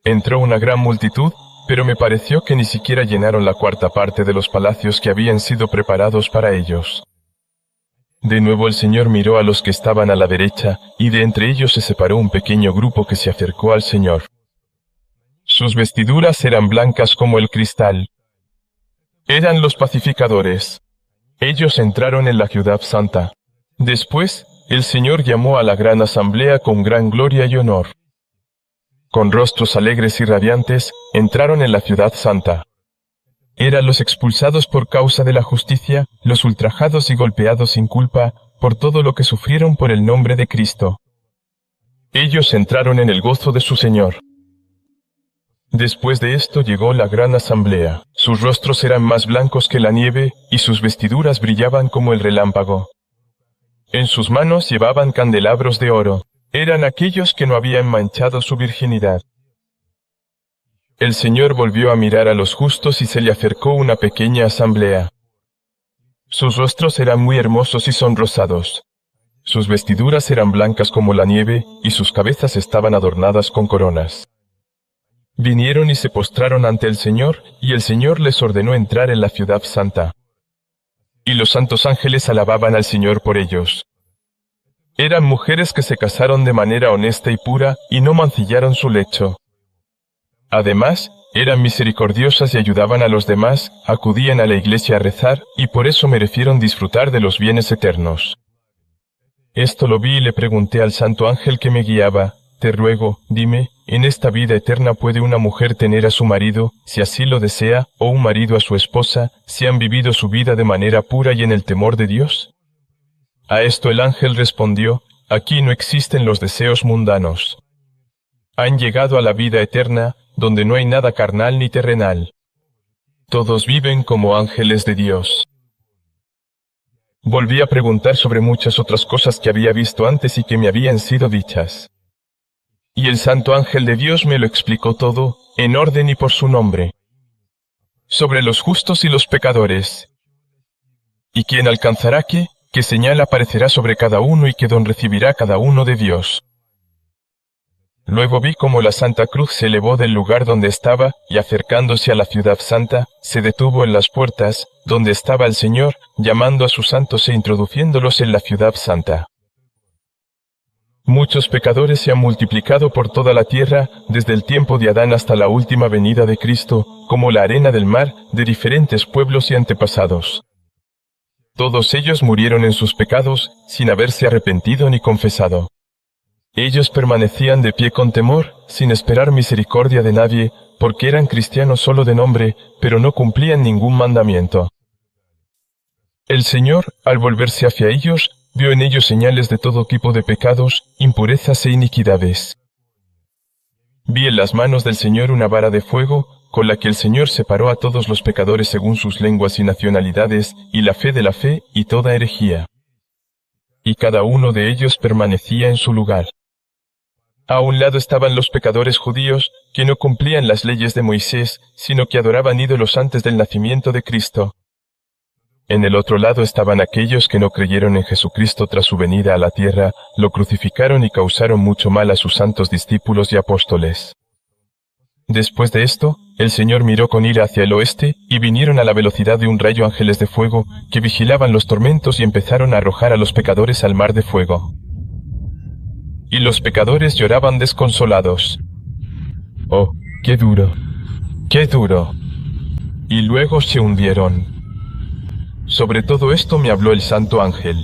Entró una gran multitud, pero me pareció que ni siquiera llenaron la cuarta parte de los palacios que habían sido preparados para ellos. De nuevo el Señor miró a los que estaban a la derecha, y de entre ellos se separó un pequeño grupo que se acercó al Señor. Sus vestiduras eran blancas como el cristal. Eran los pacificadores. Ellos entraron en la ciudad santa. Después, el Señor llamó a la gran asamblea con gran gloria y honor. Con rostros alegres y radiantes, entraron en la ciudad santa. Eran los expulsados por causa de la justicia, los ultrajados y golpeados sin culpa, por todo lo que sufrieron por el nombre de Cristo. Ellos entraron en el gozo de su Señor. Después de esto llegó la gran asamblea. Sus rostros eran más blancos que la nieve, y sus vestiduras brillaban como el relámpago. En sus manos llevaban candelabros de oro. Eran aquellos que no habían manchado su virginidad. El Señor volvió a mirar a los justos y se le acercó una pequeña asamblea. Sus rostros eran muy hermosos y sonrosados. Sus vestiduras eran blancas como la nieve, y sus cabezas estaban adornadas con coronas. Vinieron y se postraron ante el Señor, y el Señor les ordenó entrar en la ciudad santa. Y los santos ángeles alababan al Señor por ellos. Eran mujeres que se casaron de manera honesta y pura, y no mancillaron su lecho. Además, eran misericordiosas y ayudaban a los demás, acudían a la iglesia a rezar, y por eso merecieron disfrutar de los bienes eternos. Esto lo vi y le pregunté al santo ángel que me guiaba: «Te ruego, dime, ¿en esta vida eterna puede una mujer tener a su marido, si así lo desea, o un marido a su esposa, si han vivido su vida de manera pura y en el temor de Dios?» A esto el ángel respondió: «Aquí no existen los deseos mundanos. Han llegado a la vida eterna, donde no hay nada carnal ni terrenal. Todos viven como ángeles de Dios». Volví a preguntar sobre muchas otras cosas que había visto antes y que me habían sido dichas. Y el santo ángel de Dios me lo explicó todo, en orden y por su nombre. Sobre los justos y los pecadores. ¿Y quién alcanzará qué? ¿Qué señal aparecerá sobre cada uno y qué don recibirá cada uno de Dios? Luego vi cómo la Santa Cruz se elevó del lugar donde estaba, y acercándose a la ciudad santa, se detuvo en las puertas, donde estaba el Señor, llamando a sus santos e introduciéndolos en la ciudad santa. Muchos pecadores se han multiplicado por toda la tierra, desde el tiempo de Adán hasta la última venida de Cristo, como la arena del mar, de diferentes pueblos y antepasados. Todos ellos murieron en sus pecados, sin haberse arrepentido ni confesado. Ellos permanecían de pie con temor, sin esperar misericordia de nadie, porque eran cristianos solo de nombre, pero no cumplían ningún mandamiento. El Señor, al volverse hacia ellos, vio en ellos señales de todo tipo de pecados, impurezas e iniquidades. Vi en las manos del Señor una vara de fuego, con la que el Señor separó a todos los pecadores según sus lenguas y nacionalidades, y la fe de la fe, y toda herejía. Y cada uno de ellos permanecía en su lugar. A un lado estaban los pecadores judíos, que no cumplían las leyes de Moisés, sino que adoraban ídolos antes del nacimiento de Cristo. En el otro lado estaban aquellos que no creyeron en Jesucristo tras su venida a la tierra, lo crucificaron y causaron mucho mal a sus santos discípulos y apóstoles. Después de esto, el Señor miró con ira hacia el oeste, y vinieron a la velocidad de un rayo ángeles de fuego, que vigilaban los tormentos y empezaron a arrojar a los pecadores al mar de fuego. Y los pecadores lloraban desconsolados. ¡Oh, qué duro! ¡Qué duro! Y luego se hundieron. Sobre todo esto me habló el santo ángel.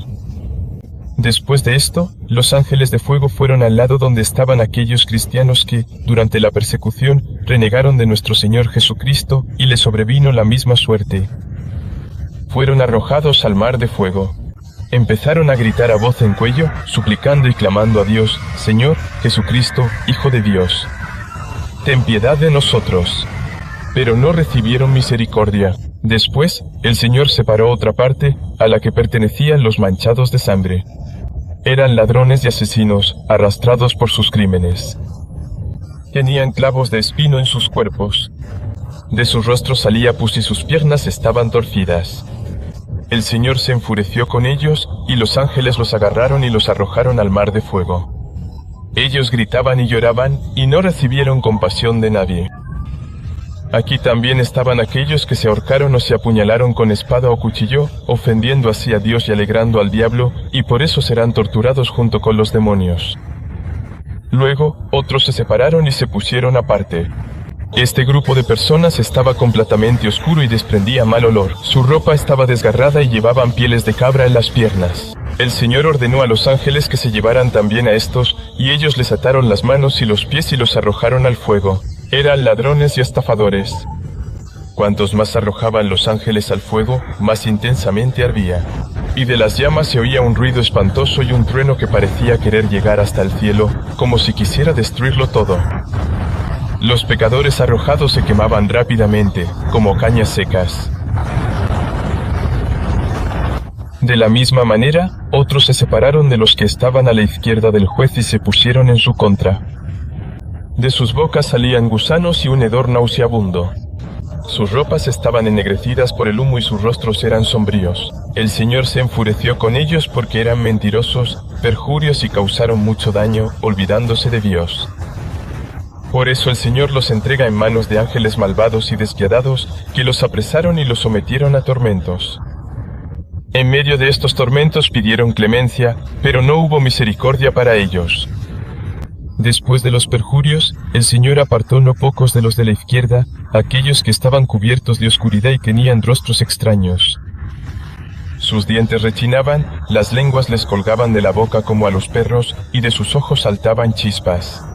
Después de esto, los ángeles de fuego fueron al lado donde estaban aquellos cristianos que, durante la persecución, renegaron de nuestro Señor Jesucristo y les sobrevino la misma suerte. Fueron arrojados al mar de fuego. Empezaron a gritar a voz en cuello, suplicando y clamando a Dios: Señor Jesucristo, Hijo de Dios, ten piedad de nosotros. Pero no recibieron misericordia. Después, el Señor separó otra parte, a la que pertenecían los manchados de sangre. Eran ladrones y asesinos, arrastrados por sus crímenes. Tenían clavos de espino en sus cuerpos. De sus rostros salía pus y sus piernas estaban torcidas. El Señor se enfureció con ellos, y los ángeles los agarraron y los arrojaron al mar de fuego. Ellos gritaban y lloraban, y no recibieron compasión de nadie. Aquí también estaban aquellos que se ahorcaron o se apuñalaron con espada o cuchillo, ofendiendo así a Dios y alegrando al diablo, y por eso serán torturados junto con los demonios. Luego, otros se separaron y se pusieron aparte. Este grupo de personas estaba completamente oscuro y desprendía mal olor. Su ropa estaba desgarrada y llevaban pieles de cabra en las piernas. El Señor ordenó a los ángeles que se llevaran también a estos, y ellos les ataron las manos y los pies y los arrojaron al fuego. Eran ladrones y estafadores. Cuantos más arrojaban los ángeles al fuego, más intensamente ardía. Y de las llamas se oía un ruido espantoso y un trueno que parecía querer llegar hasta el cielo, como si quisiera destruirlo todo. Los pecadores arrojados se quemaban rápidamente, como cañas secas. De la misma manera, otros se separaron de los que estaban a la izquierda del juez y se pusieron en su contra. De sus bocas salían gusanos y un hedor nauseabundo. Sus ropas estaban ennegrecidas por el humo y sus rostros eran sombríos. El Señor se enfureció con ellos porque eran mentirosos, perjurios y causaron mucho daño, olvidándose de Dios. Por eso el Señor los entrega en manos de ángeles malvados y despiadados, que los apresaron y los sometieron a tormentos. En medio de estos tormentos pidieron clemencia, pero no hubo misericordia para ellos. Después de los perjurios, el Señor apartó no pocos de los de la izquierda, aquellos que estaban cubiertos de oscuridad y tenían rostros extraños. Sus dientes rechinaban, las lenguas les colgaban de la boca como a los perros, y de sus ojos saltaban chispas.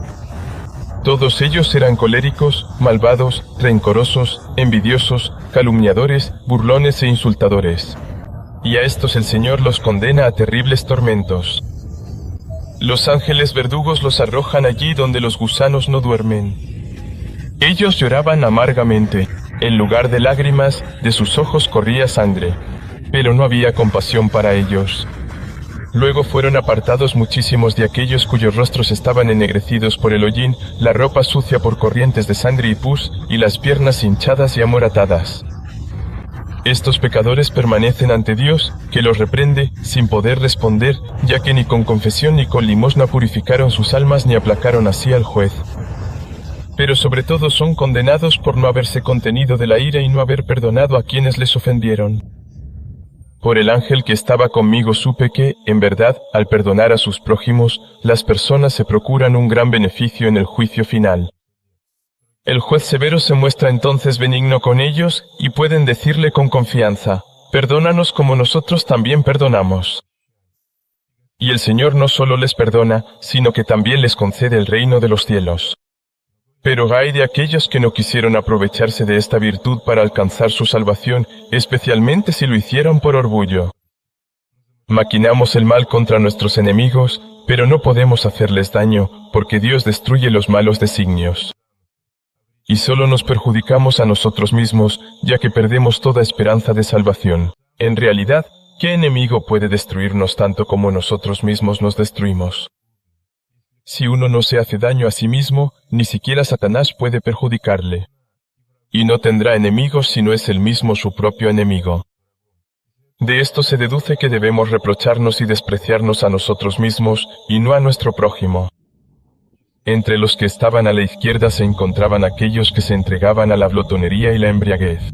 Todos ellos eran coléricos, malvados, rencorosos, envidiosos, calumniadores, burlones e insultadores. Y a estos el Señor los condena a terribles tormentos. Los ángeles verdugos los arrojan allí donde los gusanos no duermen. Ellos lloraban amargamente. En lugar de lágrimas, de sus ojos corría sangre. Pero no había compasión para ellos. Luego fueron apartados muchísimos de aquellos cuyos rostros estaban ennegrecidos por el hollín, la ropa sucia por corrientes de sangre y pus, y las piernas hinchadas y amoratadas. Estos pecadores permanecen ante Dios, que los reprende, sin poder responder, ya que ni con confesión ni con limosna purificaron sus almas ni aplacaron así al juez. Pero sobre todo son condenados por no haberse contenido de la ira y no haber perdonado a quienes les ofendieron. Por el ángel que estaba conmigo supe que, en verdad, al perdonar a sus prójimos, las personas se procuran un gran beneficio en el juicio final. El juez severo se muestra entonces benigno con ellos, y pueden decirle con confianza: perdónanos como nosotros también perdonamos. Y el Señor no solo les perdona, sino que también les concede el reino de los cielos. Pero ay de aquellos que no quisieron aprovecharse de esta virtud para alcanzar su salvación, especialmente si lo hicieron por orgullo. Maquinamos el mal contra nuestros enemigos, pero no podemos hacerles daño, porque Dios destruye los malos designios. Y solo nos perjudicamos a nosotros mismos, ya que perdemos toda esperanza de salvación. En realidad, ¿qué enemigo puede destruirnos tanto como nosotros mismos nos destruimos? Si uno no se hace daño a sí mismo, ni siquiera Satanás puede perjudicarle. Y no tendrá enemigos si no es él mismo su propio enemigo. De esto se deduce que debemos reprocharnos y despreciarnos a nosotros mismos, y no a nuestro prójimo. Entre los que estaban a la izquierda se encontraban aquellos que se entregaban a la glotonería y la embriaguez.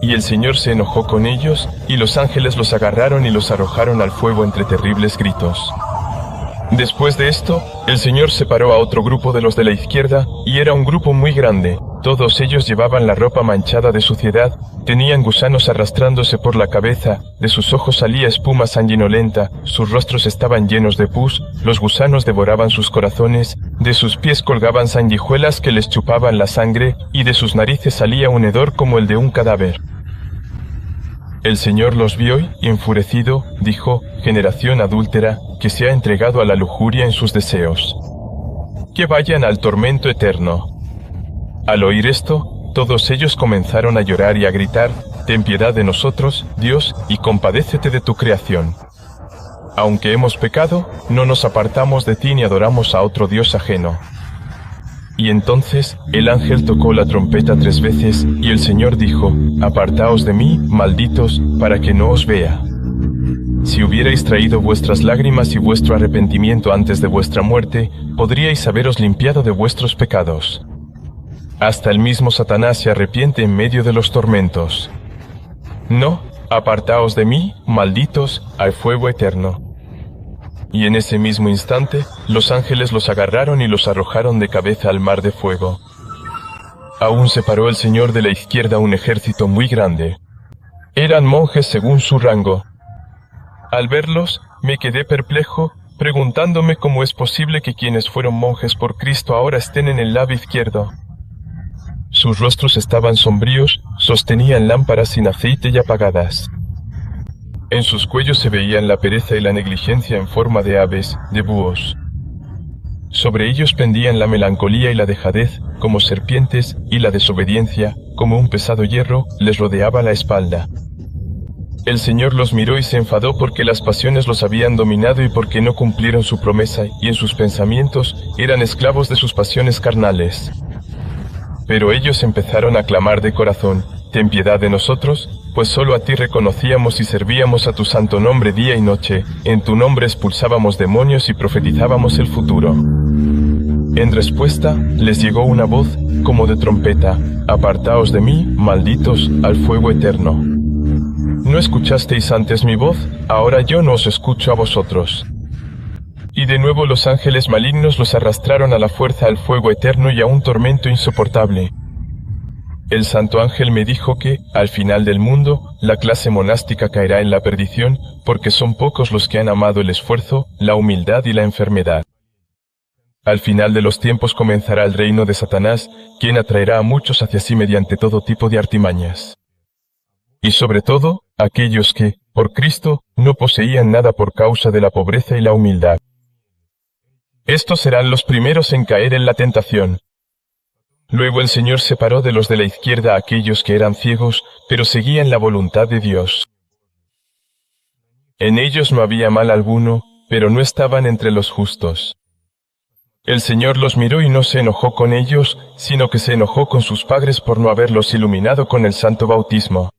Y el Señor se enojó con ellos, y los ángeles los agarraron y los arrojaron al fuego entre terribles gritos. Después de esto, el Señor separó a otro grupo de los de la izquierda, y era un grupo muy grande. Todos ellos llevaban la ropa manchada de suciedad, tenían gusanos arrastrándose por la cabeza, de sus ojos salía espuma sanguinolenta, sus rostros estaban llenos de pus, los gusanos devoraban sus corazones, de sus pies colgaban sanguijuelas que les chupaban la sangre, y de sus narices salía un hedor como el de un cadáver. El Señor los vio y, enfurecido, dijo: generación adúltera, que se ha entregado a la lujuria en sus deseos. Que vayan al tormento eterno. Al oír esto, todos ellos comenzaron a llorar y a gritar: ten piedad de nosotros, Dios, y compadécete de tu creación. Aunque hemos pecado, no nos apartamos de ti ni adoramos a otro Dios ajeno. Y entonces el ángel tocó la trompeta 3 veces, y el Señor dijo: apartaos de mí, malditos, para que no os vea. Si hubierais traído vuestras lágrimas y vuestro arrepentimiento antes de vuestra muerte, podríais haberos limpiado de vuestros pecados. Hasta el mismo Satanás se arrepiente en medio de los tormentos. No, apartaos de mí, malditos, al fuego eterno. Y en ese mismo instante, los ángeles los agarraron y los arrojaron de cabeza al mar de fuego. Aún separó el Señor de la izquierda un ejército muy grande. Eran monjes según su rango. Al verlos, me quedé perplejo, preguntándome cómo es posible que quienes fueron monjes por Cristo ahora estén en el lado izquierdo. Sus rostros estaban sombríos, sostenían lámparas sin aceite y apagadas. En sus cuellos se veían la pereza y la negligencia en forma de aves, de búhos. Sobre ellos pendían la melancolía y la dejadez, como serpientes, y la desobediencia, como un pesado hierro, les rodeaba la espalda. El Señor los miró y se enfadó porque las pasiones los habían dominado y porque no cumplieron su promesa, y en sus pensamientos eran esclavos de sus pasiones carnales. Pero ellos empezaron a clamar de corazón: ten piedad de nosotros, pues solo a ti reconocíamos y servíamos a tu santo nombre día y noche, en tu nombre expulsábamos demonios y profetizábamos el futuro. En respuesta, les llegó una voz, como de trompeta: apartaos de mí, malditos, al fuego eterno. ¿No escuchasteis antes mi voz? Ahora yo no os escucho a vosotros. Y de nuevo los ángeles malignos los arrastraron a la fuerza al fuego eterno y a un tormento insoportable. El santo ángel me dijo que, al final del mundo, la clase monástica caerá en la perdición, porque son pocos los que han amado el esfuerzo, la humildad y la enfermedad. Al final de los tiempos comenzará el reino de Satanás, quien atraerá a muchos hacia sí mediante todo tipo de artimañas. Y sobre todo, aquellos que, por Cristo, no poseían nada por causa de la pobreza y la humildad. Estos serán los primeros en caer en la tentación. Luego el Señor separó de los de la izquierda a aquellos que eran ciegos, pero seguían la voluntad de Dios. En ellos no había mal alguno, pero no estaban entre los justos. El Señor los miró y no se enojó con ellos, sino que se enojó con sus padres por no haberlos iluminado con el santo bautismo.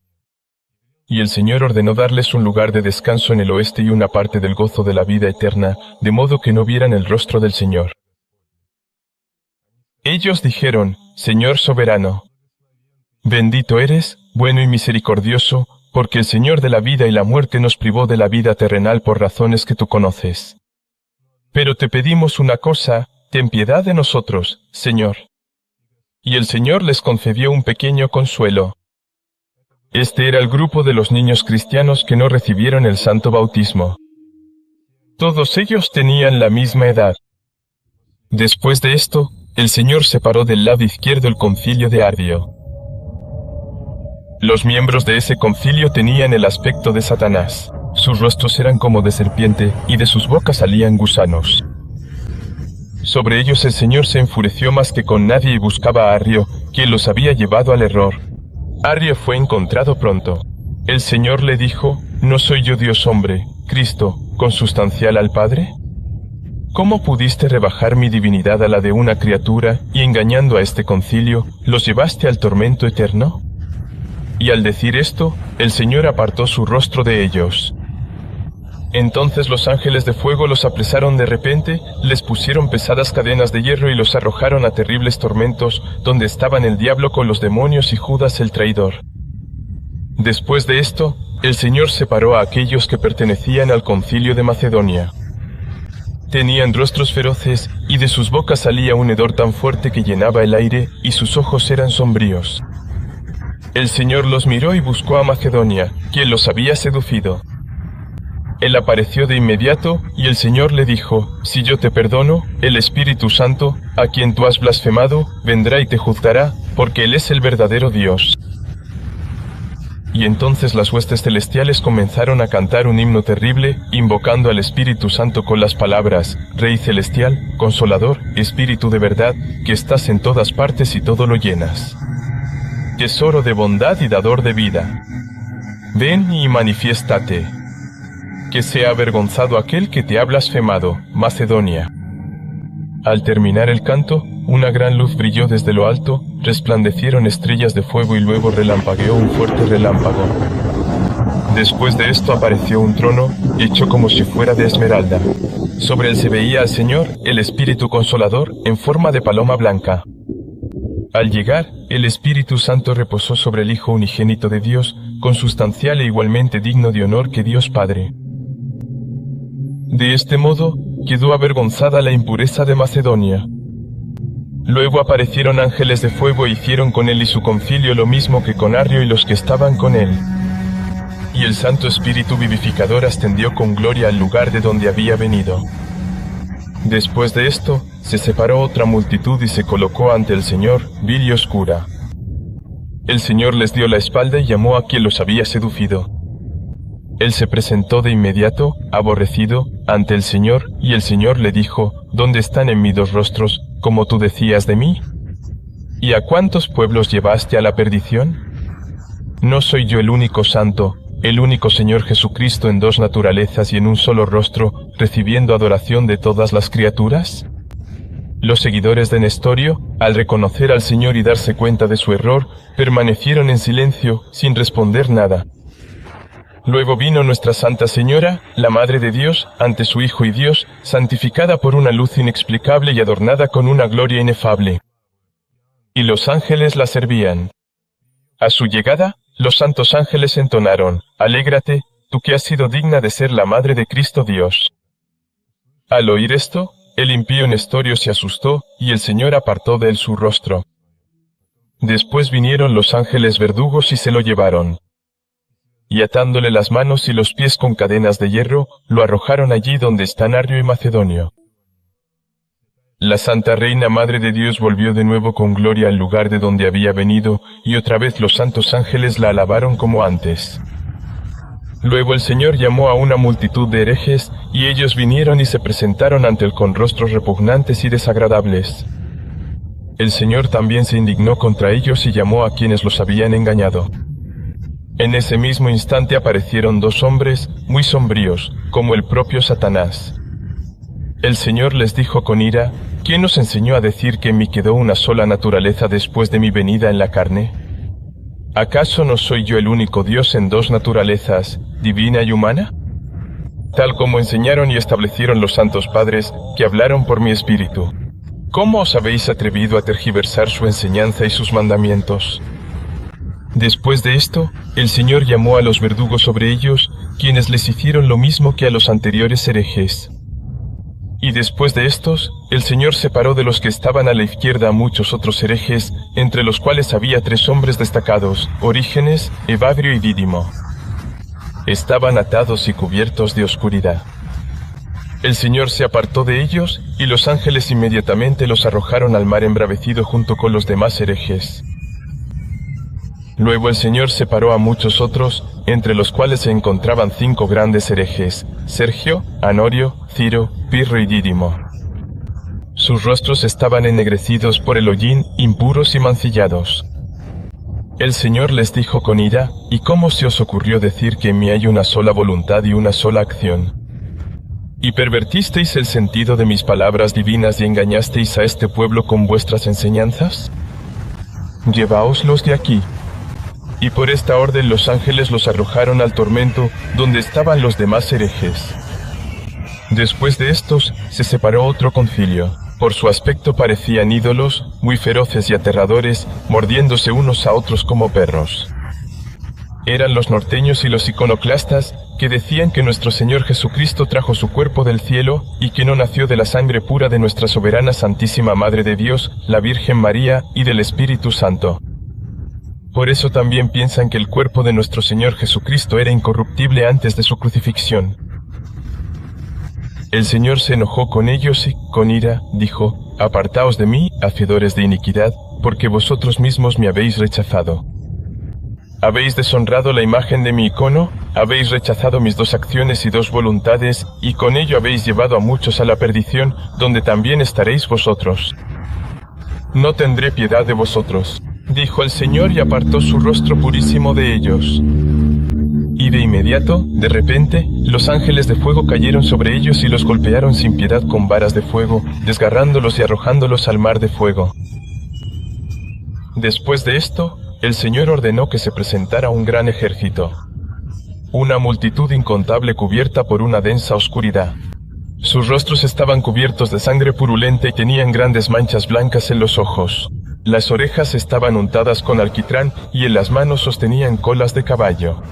Y el Señor ordenó darles un lugar de descanso en el oeste y una parte del gozo de la vida eterna, de modo que no vieran el rostro del Señor. Ellos dijeron: Señor soberano, bendito eres, bueno y misericordioso, porque el Señor de la vida y la muerte nos privó de la vida terrenal por razones que tú conoces. Pero te pedimos una cosa: ten piedad de nosotros, Señor. Y el Señor les concedió un pequeño consuelo. Este era el grupo de los niños cristianos que no recibieron el santo bautismo. Todos ellos tenían la misma edad. Después de esto, el Señor separó del lado izquierdo el concilio de Ardio. Los miembros de ese concilio tenían el aspecto de Satanás. Sus rostros eran como de serpiente, y de sus bocas salían gusanos. Sobre ellos el Señor se enfureció más que con nadie y buscaba a Arrio, quien los había llevado al error. Arrio fue encontrado pronto. El Señor le dijo: ¿No soy yo Dios hombre, Cristo, consustancial al Padre? ¿Cómo pudiste rebajar mi divinidad a la de una criatura, y engañando a este concilio, los llevaste al tormento eterno? Y al decir esto, el Señor apartó su rostro de ellos. Entonces los ángeles de fuego los apresaron de repente, les pusieron pesadas cadenas de hierro y los arrojaron a terribles tormentos, donde estaban el diablo con los demonios y Judas el traidor. Después de esto, el Señor separó a aquellos que pertenecían al concilio de Macedonia. Tenían rostros feroces, y de sus bocas salía un hedor tan fuerte que llenaba el aire, y sus ojos eran sombríos. El Señor los miró y buscó a Macedonia, quien los había seducido. Él apareció de inmediato, y el Señor le dijo: si yo te perdono, el Espíritu Santo, a quien tú has blasfemado, vendrá y te juzgará, porque Él es el verdadero Dios. Y entonces las huestes celestiales comenzaron a cantar un himno terrible, invocando al Espíritu Santo con las palabras: Rey celestial, Consolador, Espíritu de verdad, que estás en todas partes y todo lo llenas. Tesoro de bondad y dador de vida. Ven y manifiéstate. Que sea avergonzado aquel que te ha blasfemado, Macedonia. Al terminar el canto, una gran luz brilló desde lo alto, resplandecieron estrellas de fuego y luego relampagueó un fuerte relámpago. Después de esto apareció un trono, hecho como si fuera de esmeralda. Sobre él se veía al Señor, el Espíritu Consolador, en forma de paloma blanca. Al llegar, el Espíritu Santo reposó sobre el Hijo unigénito de Dios, consustancial e igualmente digno de honor que Dios Padre. De este modo, quedó avergonzada la impureza de Macedonia. Luego aparecieron ángeles de fuego e hicieron con él y su concilio lo mismo que con Arrio y los que estaban con él. Y el Santo Espíritu vivificador ascendió con gloria al lugar de donde había venido. Después de esto, se separó otra multitud y se colocó ante el Señor, vil y oscura. El Señor les dio la espalda y llamó a quien los había seducido. Él se presentó de inmediato, aborrecido, ante el Señor, y el Señor le dijo: ¿Dónde están en mí dos rostros, como tú decías de mí? ¿Y a cuántos pueblos llevaste a la perdición? ¿No soy yo el único santo, el único Señor Jesucristo en dos naturalezas y en un solo rostro, recibiendo adoración de todas las criaturas? Los seguidores de Nestorio, al reconocer al Señor y darse cuenta de su error, permanecieron en silencio, sin responder nada. Luego vino Nuestra Santa Señora, la Madre de Dios, ante su Hijo y Dios, santificada por una luz inexplicable y adornada con una gloria inefable. Y los ángeles la servían. A su llegada, los santos ángeles entonaron: Alégrate, tú que has sido digna de ser la Madre de Cristo Dios. Al oír esto, el impío Nestorio se asustó, y el Señor apartó de él su rostro. Después vinieron los ángeles verdugos y se lo llevaron. Y atándole las manos y los pies con cadenas de hierro, lo arrojaron allí donde están Arrio y Macedonio. La Santa Reina Madre de Dios volvió de nuevo con gloria al lugar de donde había venido, y otra vez los santos ángeles la alabaron como antes. Luego el Señor llamó a una multitud de herejes, y ellos vinieron y se presentaron ante él con rostros repugnantes y desagradables. El Señor también se indignó contra ellos y llamó a quienes los habían engañado. En ese mismo instante aparecieron dos hombres, muy sombríos, como el propio Satanás. El Señor les dijo con ira: ¿Quién os enseñó a decir que en mí quedó una sola naturaleza después de mi venida en la carne? ¿Acaso no soy yo el único Dios en dos naturalezas, divina y humana? Tal como enseñaron y establecieron los santos padres, que hablaron por mi espíritu. ¿Cómo os habéis atrevido a tergiversar su enseñanza y sus mandamientos? Después de esto, el Señor llamó a los verdugos sobre ellos, quienes les hicieron lo mismo que a los anteriores herejes. Y después de estos, el Señor separó de los que estaban a la izquierda a muchos otros herejes, entre los cuales había 3 hombres destacados, Orígenes, Evagrio y Dídimo. Estaban atados y cubiertos de oscuridad. El Señor se apartó de ellos, y los ángeles inmediatamente los arrojaron al mar embravecido junto con los demás herejes. Luego el Señor separó a muchos otros, entre los cuales se encontraban 5 grandes herejes, Sergio, Anorio, Ciro, Pirro y Dídimo. Sus rostros estaban ennegrecidos por el hollín, impuros y mancillados. El Señor les dijo con ira: ¿Y cómo se os ocurrió decir que en mí hay una sola voluntad y una sola acción? ¿Y pervertisteis el sentido de mis palabras divinas y engañasteis a este pueblo con vuestras enseñanzas? Lleváoslos de aquí. Y por esta orden los ángeles los arrojaron al tormento, donde estaban los demás herejes. Después de estos, se separó otro concilio. Por su aspecto parecían ídolos, muy feroces y aterradores, mordiéndose unos a otros como perros. Eran los norteños y los iconoclastas, que decían que nuestro Señor Jesucristo trajo su cuerpo del cielo, y que no nació de la sangre pura de nuestra soberana Santísima Madre de Dios, la Virgen María, y del Espíritu Santo. Por eso también piensan que el cuerpo de nuestro Señor Jesucristo era incorruptible antes de su crucifixión. El Señor se enojó con ellos y, con ira, dijo: Apartaos de mí, hacedores de iniquidad, porque vosotros mismos me habéis rechazado. Habéis deshonrado la imagen de mi icono, habéis rechazado mis 2 acciones y 2 voluntades, y con ello habéis llevado a muchos a la perdición, donde también estaréis vosotros. No tendré piedad de vosotros, dijo el Señor, y apartó su rostro purísimo de ellos. Y de inmediato, de repente, los ángeles de fuego cayeron sobre ellos y los golpearon sin piedad con varas de fuego, desgarrándolos y arrojándolos al mar de fuego. Después de esto, el Señor ordenó que se presentara un gran ejército, una multitud incontable cubierta por una densa oscuridad. Sus rostros estaban cubiertos de sangre purulenta y tenían grandes manchas blancas en los ojos. Las orejas estaban untadas con alquitrán y en las manos sostenían colas de caballo.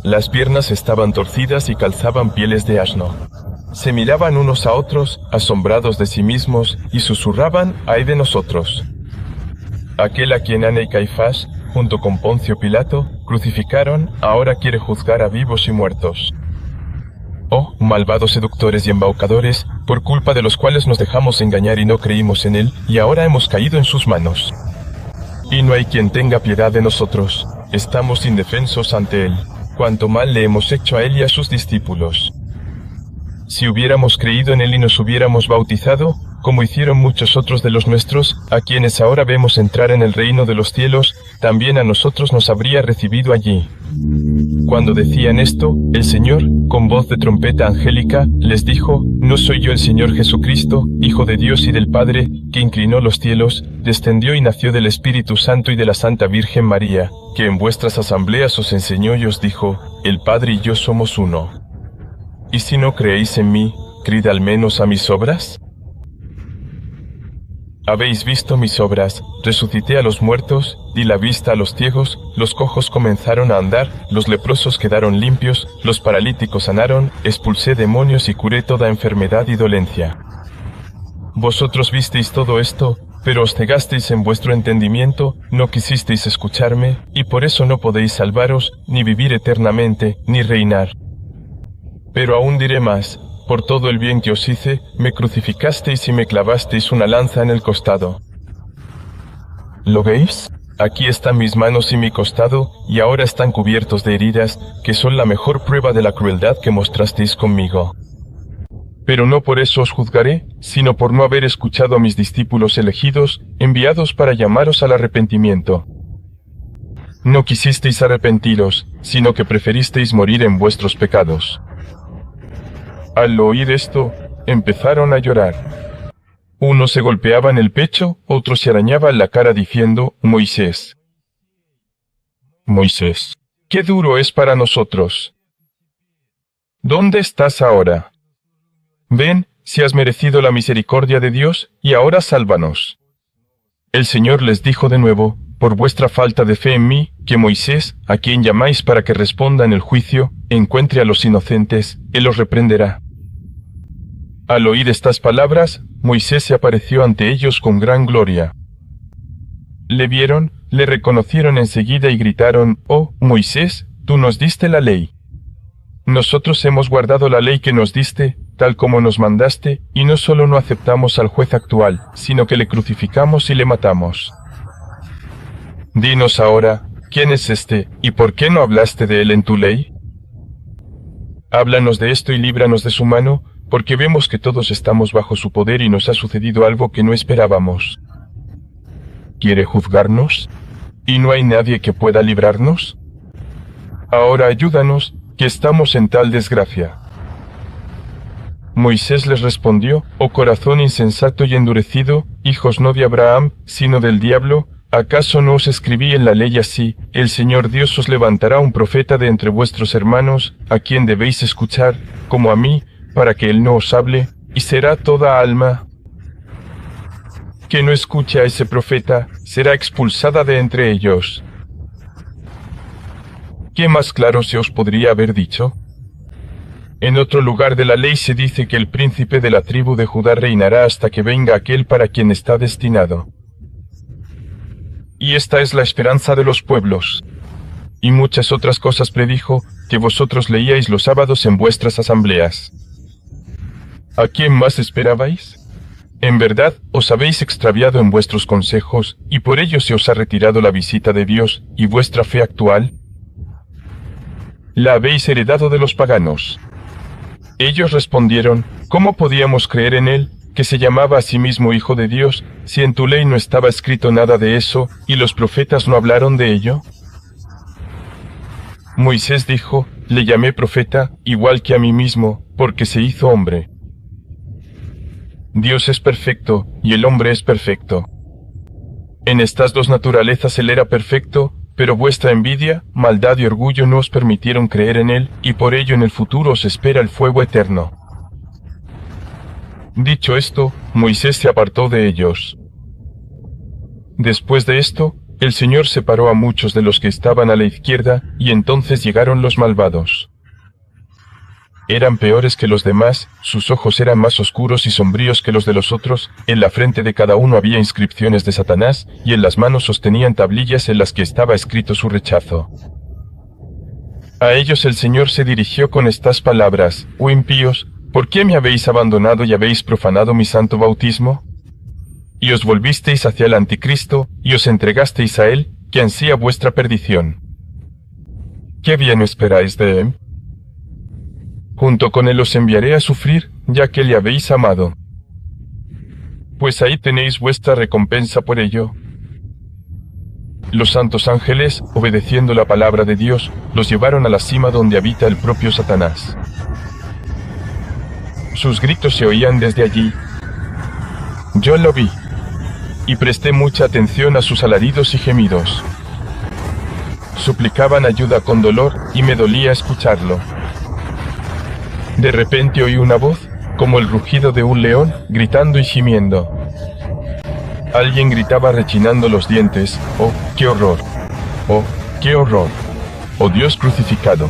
Las piernas estaban torcidas y calzaban pieles de asno. Se miraban unos a otros, asombrados de sí mismos, y susurraban: ¡ay de nosotros! Aquel a quien Ana y Caifás, junto con Poncio Pilato, crucificaron, ahora quiere juzgar a vivos y muertos. Oh, malvados seductores y embaucadores, por culpa de los cuales nos dejamos engañar y no creímos en él, y ahora hemos caído en sus manos. Y no hay quien tenga piedad de nosotros, estamos indefensos ante él. Cuánto mal le hemos hecho a él y a sus discípulos. Si hubiéramos creído en él y nos hubiéramos bautizado, como hicieron muchos otros de los nuestros, a quienes ahora vemos entrar en el reino de los cielos, también a nosotros nos habría recibido allí. Cuando decían esto, el Señor, con voz de trompeta angélica, les dijo: ¿No soy yo el Señor Jesucristo, Hijo de Dios y del Padre, que inclinó los cielos, descendió y nació del Espíritu Santo y de la Santa Virgen María, que en vuestras asambleas os enseñó y os dijo: el Padre y yo somos uno? ¿Y si no creéis en mí, creed al menos a mis obras? Habéis visto mis obras, resucité a los muertos, di la vista a los ciegos, los cojos comenzaron a andar, los leprosos quedaron limpios, los paralíticos sanaron, expulsé demonios y curé toda enfermedad y dolencia. Vosotros visteis todo esto, pero os cegasteis en vuestro entendimiento, no quisisteis escucharme, y por eso no podéis salvaros, ni vivir eternamente, ni reinar. Pero aún diré más: por todo el bien que os hice, me crucificasteis y me clavasteis una lanza en el costado. ¿Lo veis? Aquí están mis manos y mi costado, y ahora están cubiertos de heridas, que son la mejor prueba de la crueldad que mostrasteis conmigo. Pero no por eso os juzgaré, sino por no haber escuchado a mis discípulos elegidos, enviados para llamaros al arrepentimiento. No quisisteis arrepentiros, sino que preferisteis morir en vuestros pecados. Al oír esto, empezaron a llorar. Unos se golpeaban el pecho, otros se arañaban la cara diciendo: Moisés, Moisés, qué duro es para nosotros. ¿Dónde estás ahora? Ven, si has merecido la misericordia de Dios, y ahora sálvanos. El Señor les dijo de nuevo: por vuestra falta de fe en mí, que Moisés, a quien llamáis para que responda en el juicio, encuentre a los inocentes, él los reprenderá. Al oír estas palabras, Moisés se apareció ante ellos con gran gloria. Le vieron, le reconocieron enseguida y gritaron: «Oh, Moisés, tú nos diste la ley. Nosotros hemos guardado la ley que nos diste, tal como nos mandaste, y no solo no aceptamos al juez actual, sino que le crucificamos y le matamos. Dinos ahora, ¿quién es este, y por qué no hablaste de él en tu ley? Háblanos de esto y líbranos de su mano, porque vemos que todos estamos bajo su poder y nos ha sucedido algo que no esperábamos. ¿Quiere juzgarnos? ¿Y no hay nadie que pueda librarnos? Ahora ayúdanos, que estamos en tal desgracia». Moisés les respondió: «Oh corazón insensato y endurecido, hijos no de Abraham, sino del diablo, ¿acaso no os escribí en la ley así: el Señor Dios os levantará un profeta de entre vuestros hermanos, a quien debéis escuchar, como a mí, para que él no os hable, y será toda alma que no escuche a ese profeta, será expulsada de entre ellos»? ¿Qué más claro se os podría haber dicho? En otro lugar de la ley se dice que el príncipe de la tribu de Judá reinará hasta que venga aquel para quien está destinado. Y esta es la esperanza de los pueblos. Y muchas otras cosas predijo, que vosotros leíais los sábados en vuestras asambleas. ¿A quién más esperabais? En verdad, os habéis extraviado en vuestros consejos, y por ello se os ha retirado la visita de Dios, y vuestra fe actual la habéis heredado de los paganos. Ellos respondieron: «¿Cómo podíamos creer en él, que se llamaba a sí mismo Hijo de Dios, si en tu ley no estaba escrito nada de eso, y los profetas no hablaron de ello?» Moisés dijo: «Le llamé profeta, igual que a mí mismo, porque se hizo hombre. Dios es perfecto, y el hombre es perfecto. En estas dos naturalezas él era perfecto, pero vuestra envidia, maldad y orgullo no os permitieron creer en él, y por ello en el futuro os espera el fuego eterno». Dicho esto, Moisés se apartó de ellos. Después de esto, el Señor separó a muchos de los que estaban a la izquierda, y entonces llegaron los malvados. Eran peores que los demás, sus ojos eran más oscuros y sombríos que los de los otros, en la frente de cada uno había inscripciones de Satanás, y en las manos sostenían tablillas en las que estaba escrito su rechazo. A ellos el Señor se dirigió con estas palabras: «Oh impíos, ¿por qué me habéis abandonado y habéis profanado mi santo bautismo? Y os volvisteis hacia el anticristo, y os entregasteis a él, que ansía vuestra perdición. ¿Qué bien esperáis de él? Junto con él os enviaré a sufrir, ya que le habéis amado. Pues ahí tenéis vuestra recompensa por ello». Los santos ángeles, obedeciendo la palabra de Dios, los llevaron a la cima donde habita el propio Satanás. Sus gritos se oían desde allí. Yo lo vi, y presté mucha atención a sus alaridos y gemidos. Suplicaban ayuda con dolor, y me dolía escucharlo. De repente oí una voz, como el rugido de un león, gritando y gimiendo. Alguien gritaba rechinando los dientes: «¡Oh, qué horror! ¡Oh, qué horror! ¡Oh Dios crucificado!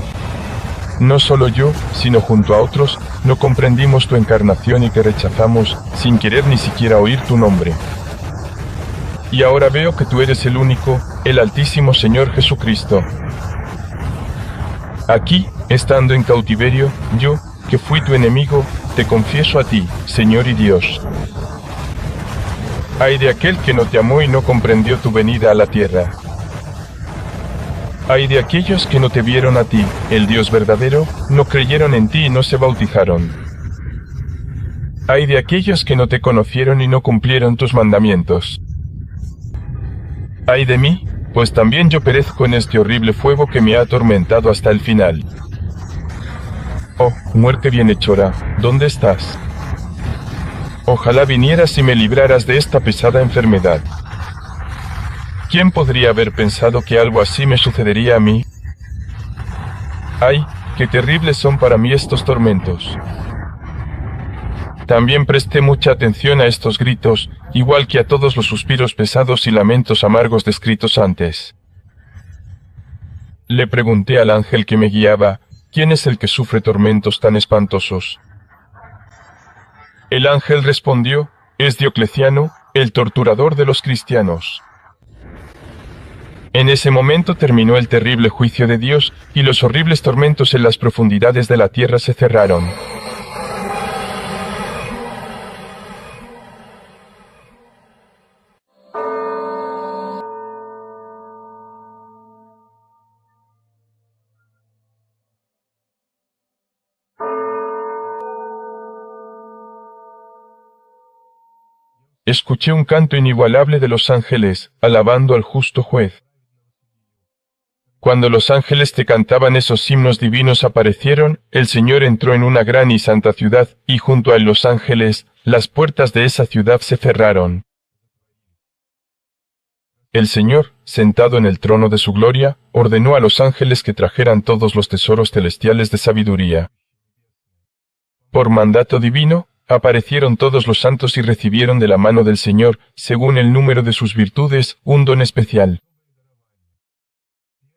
No solo yo, sino junto a otros, no comprendimos tu encarnación y que rechazamos, sin querer ni siquiera oír tu nombre. Y ahora veo que tú eres el único, el Altísimo Señor Jesucristo. Aquí, estando en cautiverio, yo, que fui tu enemigo, te confieso a ti, Señor y Dios. Ay de aquel que no te amó y no comprendió tu venida a la tierra. Ay de aquellos que no te vieron a ti, el Dios verdadero, no creyeron en ti y no se bautizaron. Ay de aquellos que no te conocieron y no cumplieron tus mandamientos. Ay de mí, pues también yo perezco en este horrible fuego que me ha atormentado hasta el final. Oh, muerte bienhechora, ¿dónde estás? Ojalá vinieras y me libraras de esta pesada enfermedad. ¿Quién podría haber pensado que algo así me sucedería a mí? ¡Ay, qué terribles son para mí estos tormentos! También presté mucha atención a estos gritos, igual que a todos los suspiros pesados y lamentos amargos descritos antes. Le pregunté al ángel que me guiaba: ¿quién es el que sufre tormentos tan espantosos? El ángel respondió: es Diocleciano, el torturador de los cristianos. En ese momento terminó el terrible juicio de Dios, y los horribles tormentos en las profundidades de la tierra se cerraron. Escuché un canto inigualable de los ángeles, alabando al justo juez. Cuando los ángeles te cantaban esos himnos divinos aparecieron, el Señor entró en una gran y santa ciudad, y junto a él los ángeles, las puertas de esa ciudad se cerraron. El Señor, sentado en el trono de su gloria, ordenó a los ángeles que trajeran todos los tesoros celestiales de sabiduría. Por mandato divino, aparecieron todos los santos y recibieron de la mano del Señor, según el número de sus virtudes, un don especial.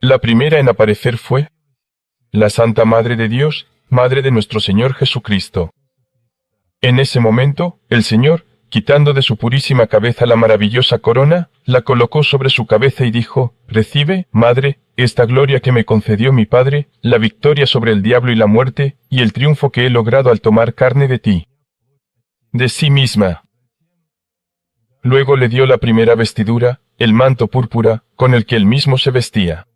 La primera en aparecer fue la Santa Madre de Dios, Madre de nuestro Señor Jesucristo. En ese momento, el Señor, quitando de su purísima cabeza la maravillosa corona, la colocó sobre su cabeza y dijo: «Recibe, Madre, esta gloria que me concedió mi Padre, la victoria sobre el diablo y la muerte, y el triunfo que he logrado al tomar carne de ti, de sí misma». Luego le dio la primera vestidura, el manto púrpura, con el que él mismo se vestía.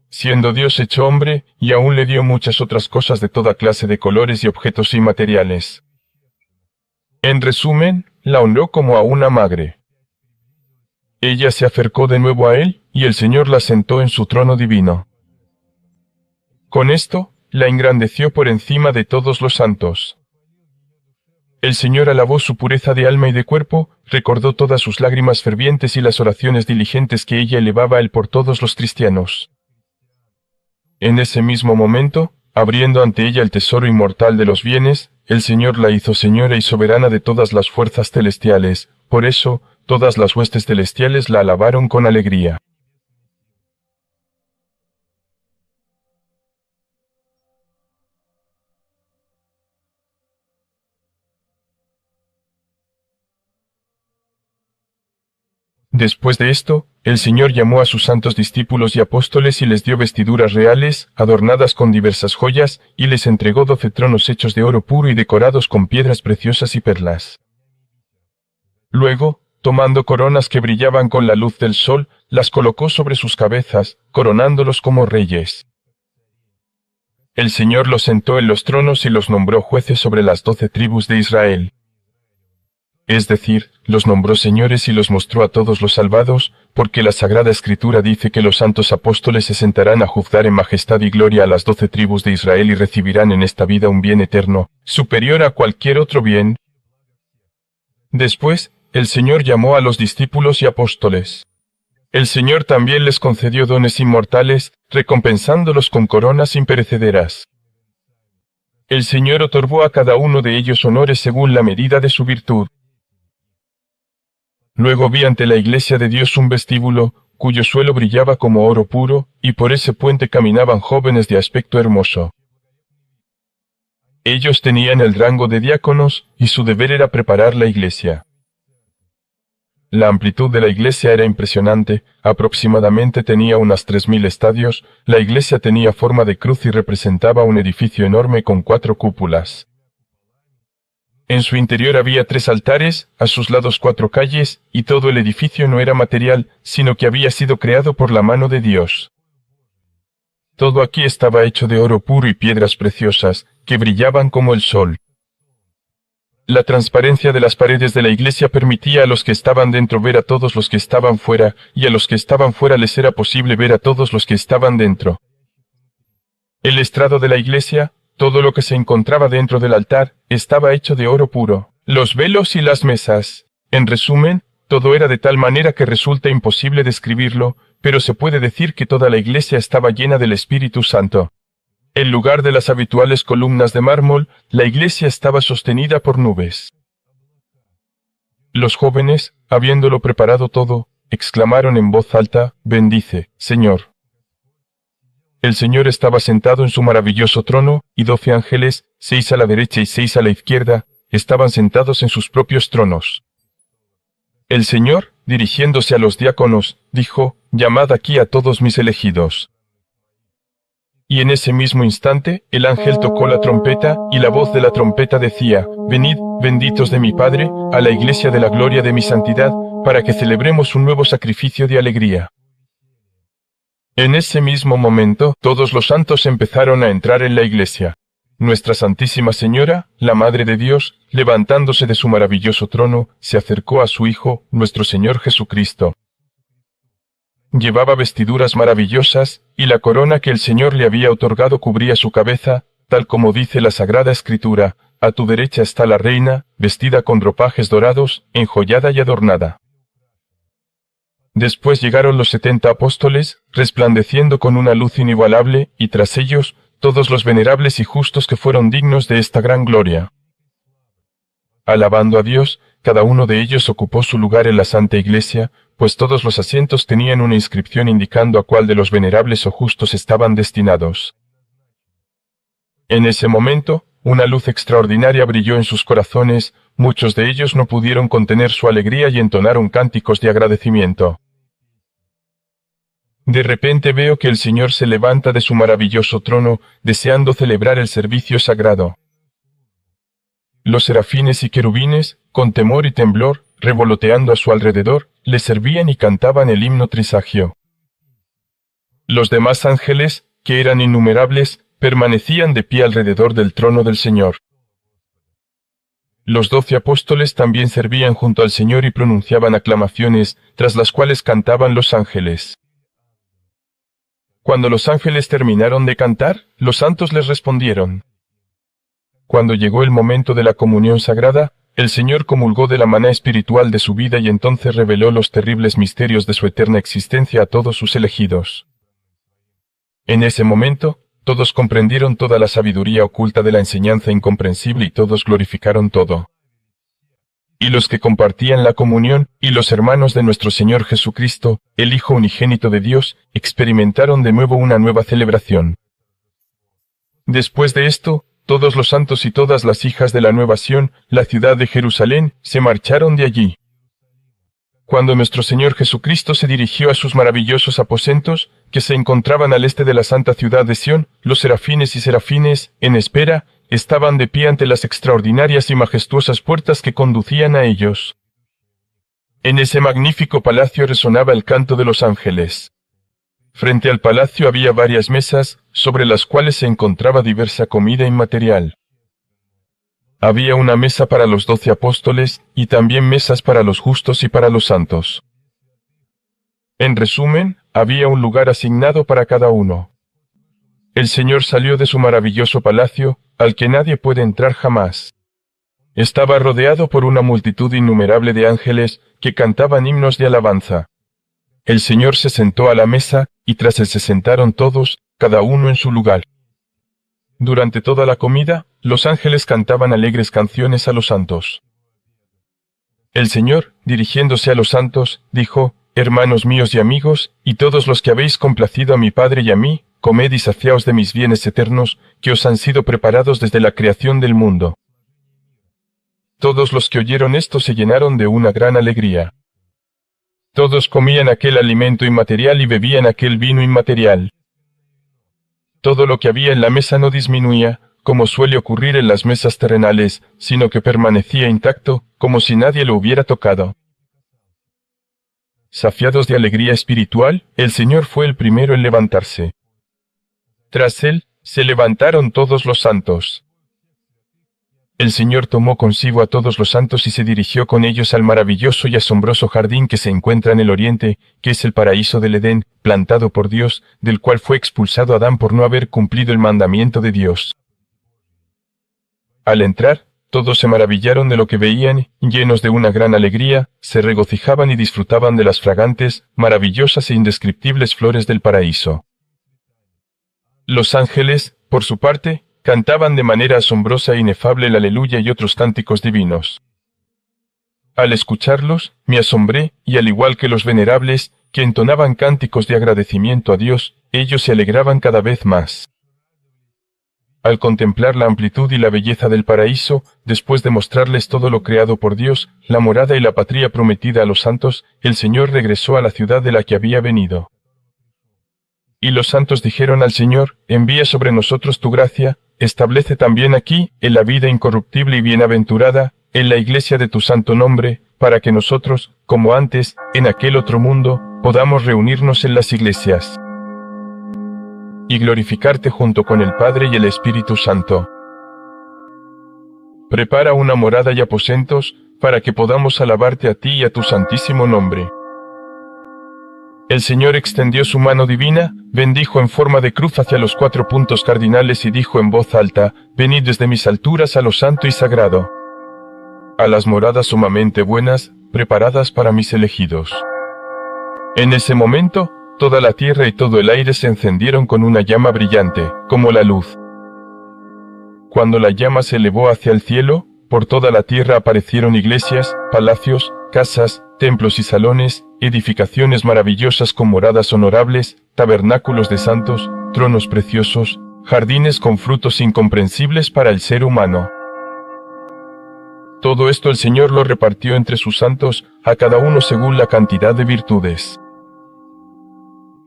Siendo Dios hecho hombre, y aún le dio muchas otras cosas de toda clase de colores y objetos inmateriales. En resumen, la honró como a una madre. Ella se acercó de nuevo a él, y el Señor la sentó en su trono divino. Con esto, la engrandeció por encima de todos los santos. El Señor alabó su pureza de alma y de cuerpo, recordó todas sus lágrimas fervientes y las oraciones diligentes que ella elevaba a él por todos los cristianos. En ese mismo momento, abriendo ante ella el tesoro inmortal de los bienes, el Señor la hizo señora y soberana de todas las fuerzas celestiales, por eso, todas las huestes celestiales la alabaron con alegría. Después de esto, el Señor llamó a sus santos discípulos y apóstoles y les dio vestiduras reales, adornadas con diversas joyas, y les entregó 12 tronos hechos de oro puro y decorados con piedras preciosas y perlas. Luego, tomando coronas que brillaban con la luz del sol, las colocó sobre sus cabezas, coronándolos como reyes. El Señor los sentó en los tronos y los nombró jueces sobre las 12 tribus de Israel. Es decir, los nombró señores y los mostró a todos los salvados, porque la Sagrada Escritura dice que los santos apóstoles se sentarán a juzgar en majestad y gloria a las 12 tribus de Israel y recibirán en esta vida un bien eterno, superior a cualquier otro bien. Después, el Señor llamó a los discípulos y apóstoles. El Señor también les concedió dones inmortales, recompensándolos con coronas imperecederas. El Señor otorgó a cada uno de ellos honores según la medida de su virtud. Luego vi ante la iglesia de Dios un vestíbulo, cuyo suelo brillaba como oro puro, y por ese puente caminaban jóvenes de aspecto hermoso. Ellos tenían el rango de diáconos, y su deber era preparar la iglesia. La amplitud de la iglesia era impresionante, aproximadamente tenía unas 3000 estadios, la iglesia tenía forma de cruz y representaba un edificio enorme con 4 cúpulas. En su interior había 3 altares, a sus lados 4 calles, y todo el edificio no era material, sino que había sido creado por la mano de Dios. Todo aquí estaba hecho de oro puro y piedras preciosas, que brillaban como el sol. La transparencia de las paredes de la iglesia permitía a los que estaban dentro ver a todos los que estaban fuera, y a los que estaban fuera les era posible ver a todos los que estaban dentro. El estrado de la iglesia, todo lo que se encontraba dentro del altar, estaba hecho de oro puro. Los velos y las mesas. En resumen, todo era de tal manera que resulta imposible describirlo, pero se puede decir que toda la iglesia estaba llena del Espíritu Santo. En lugar de las habituales columnas de mármol, la iglesia estaba sostenida por nubes. Los jóvenes, habiéndolo preparado todo, exclamaron en voz alta: «Bendice, Señor». El Señor estaba sentado en su maravilloso trono, y 12 ángeles, 6 a la derecha y 6 a la izquierda, estaban sentados en sus propios tronos. El Señor, dirigiéndose a los diáconos, dijo, «Llamad aquí a todos mis elegidos». Y en ese mismo instante, el ángel tocó la trompeta, y la voz de la trompeta decía, «Venid, benditos de mi Padre, a la iglesia de la gloria de mi santidad, para que celebremos un nuevo sacrificio de alegría». En ese mismo momento, todos los santos empezaron a entrar en la iglesia. Nuestra Santísima Señora, la Madre de Dios, levantándose de su maravilloso trono, se acercó a su Hijo, nuestro Señor Jesucristo. Llevaba vestiduras maravillosas, y la corona que el Señor le había otorgado cubría su cabeza, tal como dice la Sagrada Escritura, «A tu derecha está la reina, vestida con ropajes dorados, enjollada y adornada». Después llegaron los 70 apóstoles, resplandeciendo con una luz inigualable, y tras ellos, todos los venerables y justos que fueron dignos de esta gran gloria. Alabando a Dios, cada uno de ellos ocupó su lugar en la Santa Iglesia, pues todos los asientos tenían una inscripción indicando a cuál de los venerables o justos estaban destinados. En ese momento, una luz extraordinaria brilló en sus corazones, muchos de ellos no pudieron contener su alegría y entonaron cánticos de agradecimiento. De repente veo que el Señor se levanta de su maravilloso trono, deseando celebrar el servicio sagrado. Los serafines y querubines, con temor y temblor, revoloteando a su alrededor, le servían y cantaban el himno trisagio. Los demás ángeles, que eran innumerables, permanecían de pie alrededor del trono del Señor. Los 12 apóstoles también servían junto al Señor y pronunciaban aclamaciones, tras las cuales cantaban los ángeles. Cuando los ángeles terminaron de cantar, los santos les respondieron. Cuando llegó el momento de la comunión sagrada, el Señor comulgó de la maná espiritual de su vida y entonces reveló los terribles misterios de su eterna existencia a todos sus elegidos. En ese momento, todos comprendieron toda la sabiduría oculta de la enseñanza incomprensible y todos glorificaron todo. Y los que compartían la comunión, y los hermanos de nuestro Señor Jesucristo, el Hijo unigénito de Dios, experimentaron de nuevo una nueva celebración. Después de esto, todos los santos y todas las hijas de la Nueva Sión, la ciudad de Jerusalén, se marcharon de allí. Cuando nuestro Señor Jesucristo se dirigió a sus maravillosos aposentos, que se encontraban al este de la santa ciudad de Sión, los serafines y serafines, en espera, estaban de pie ante las extraordinarias y majestuosas puertas que conducían a ellos. En ese magnífico palacio resonaba el canto de los ángeles. Frente al palacio había varias mesas, sobre las cuales se encontraba diversa comida inmaterial. Había una mesa para los 12 apóstoles, y también mesas para los justos y para los santos. En resumen, había un lugar asignado para cada uno. El Señor salió de su maravilloso palacio, al que nadie puede entrar jamás. Estaba rodeado por una multitud innumerable de ángeles que cantaban himnos de alabanza. El Señor se sentó a la mesa, y tras él se sentaron todos, cada uno en su lugar. Durante toda la comida, los ángeles cantaban alegres canciones a los santos. El Señor, dirigiéndose a los santos, dijo, «Hermanos míos y amigos, y todos los que habéis complacido a mi Padre y a mí, comed y saciaos de mis bienes eternos, que os han sido preparados desde la creación del mundo». Todos los que oyeron esto se llenaron de una gran alegría. Todos comían aquel alimento inmaterial y bebían aquel vino inmaterial. Todo lo que había en la mesa no disminuía, como suele ocurrir en las mesas terrenales, sino que permanecía intacto, como si nadie lo hubiera tocado. Saciados de alegría espiritual, el Señor fue el primero en levantarse. Tras él, se levantaron todos los santos. El Señor tomó consigo a todos los santos y se dirigió con ellos al maravilloso y asombroso jardín que se encuentra en el oriente, que es el paraíso del Edén, plantado por Dios, del cual fue expulsado Adán por no haber cumplido el mandamiento de Dios. Al entrar, todos se maravillaron de lo que veían, llenos de una gran alegría, se regocijaban y disfrutaban de las fragantes, maravillosas e indescriptibles flores del paraíso. Los ángeles, por su parte, cantaban de manera asombrosa e inefable el aleluya y otros cánticos divinos. Al escucharlos, me asombré, y al igual que los venerables, que entonaban cánticos de agradecimiento a Dios, ellos se alegraban cada vez más. al contemplar la amplitud y la belleza del paraíso, después de mostrarles todo lo creado por Dios, la morada y la patria prometida a los santos, el Señor regresó a la ciudad de la que había venido. Y los santos dijeron al Señor, envía sobre nosotros tu gracia, establece también aquí, en la vida incorruptible y bienaventurada, en la iglesia de tu santo nombre, para que nosotros, como antes, en aquel otro mundo, podamos reunirnos en las iglesias y glorificarte junto con el Padre y el Espíritu Santo. Prepara una morada y aposentos, para que podamos alabarte a ti y a tu santísimo nombre. El Señor extendió su mano divina, bendijo en forma de cruz hacia los 4 puntos cardinales y dijo en voz alta, venid desde mis alturas a lo santo y sagrado, a las moradas sumamente buenas, preparadas para mis elegidos. En ese momento, toda la tierra y todo el aire se encendieron con una llama brillante, como la luz. Cuando la llama se elevó hacia el cielo, por toda la tierra aparecieron iglesias, palacios, casas, templos y salones, edificaciones maravillosas con moradas honorables, tabernáculos de santos, tronos preciosos, jardines con frutos incomprensibles para el ser humano. Todo esto el Señor lo repartió entre sus santos, a cada uno según la cantidad de virtudes.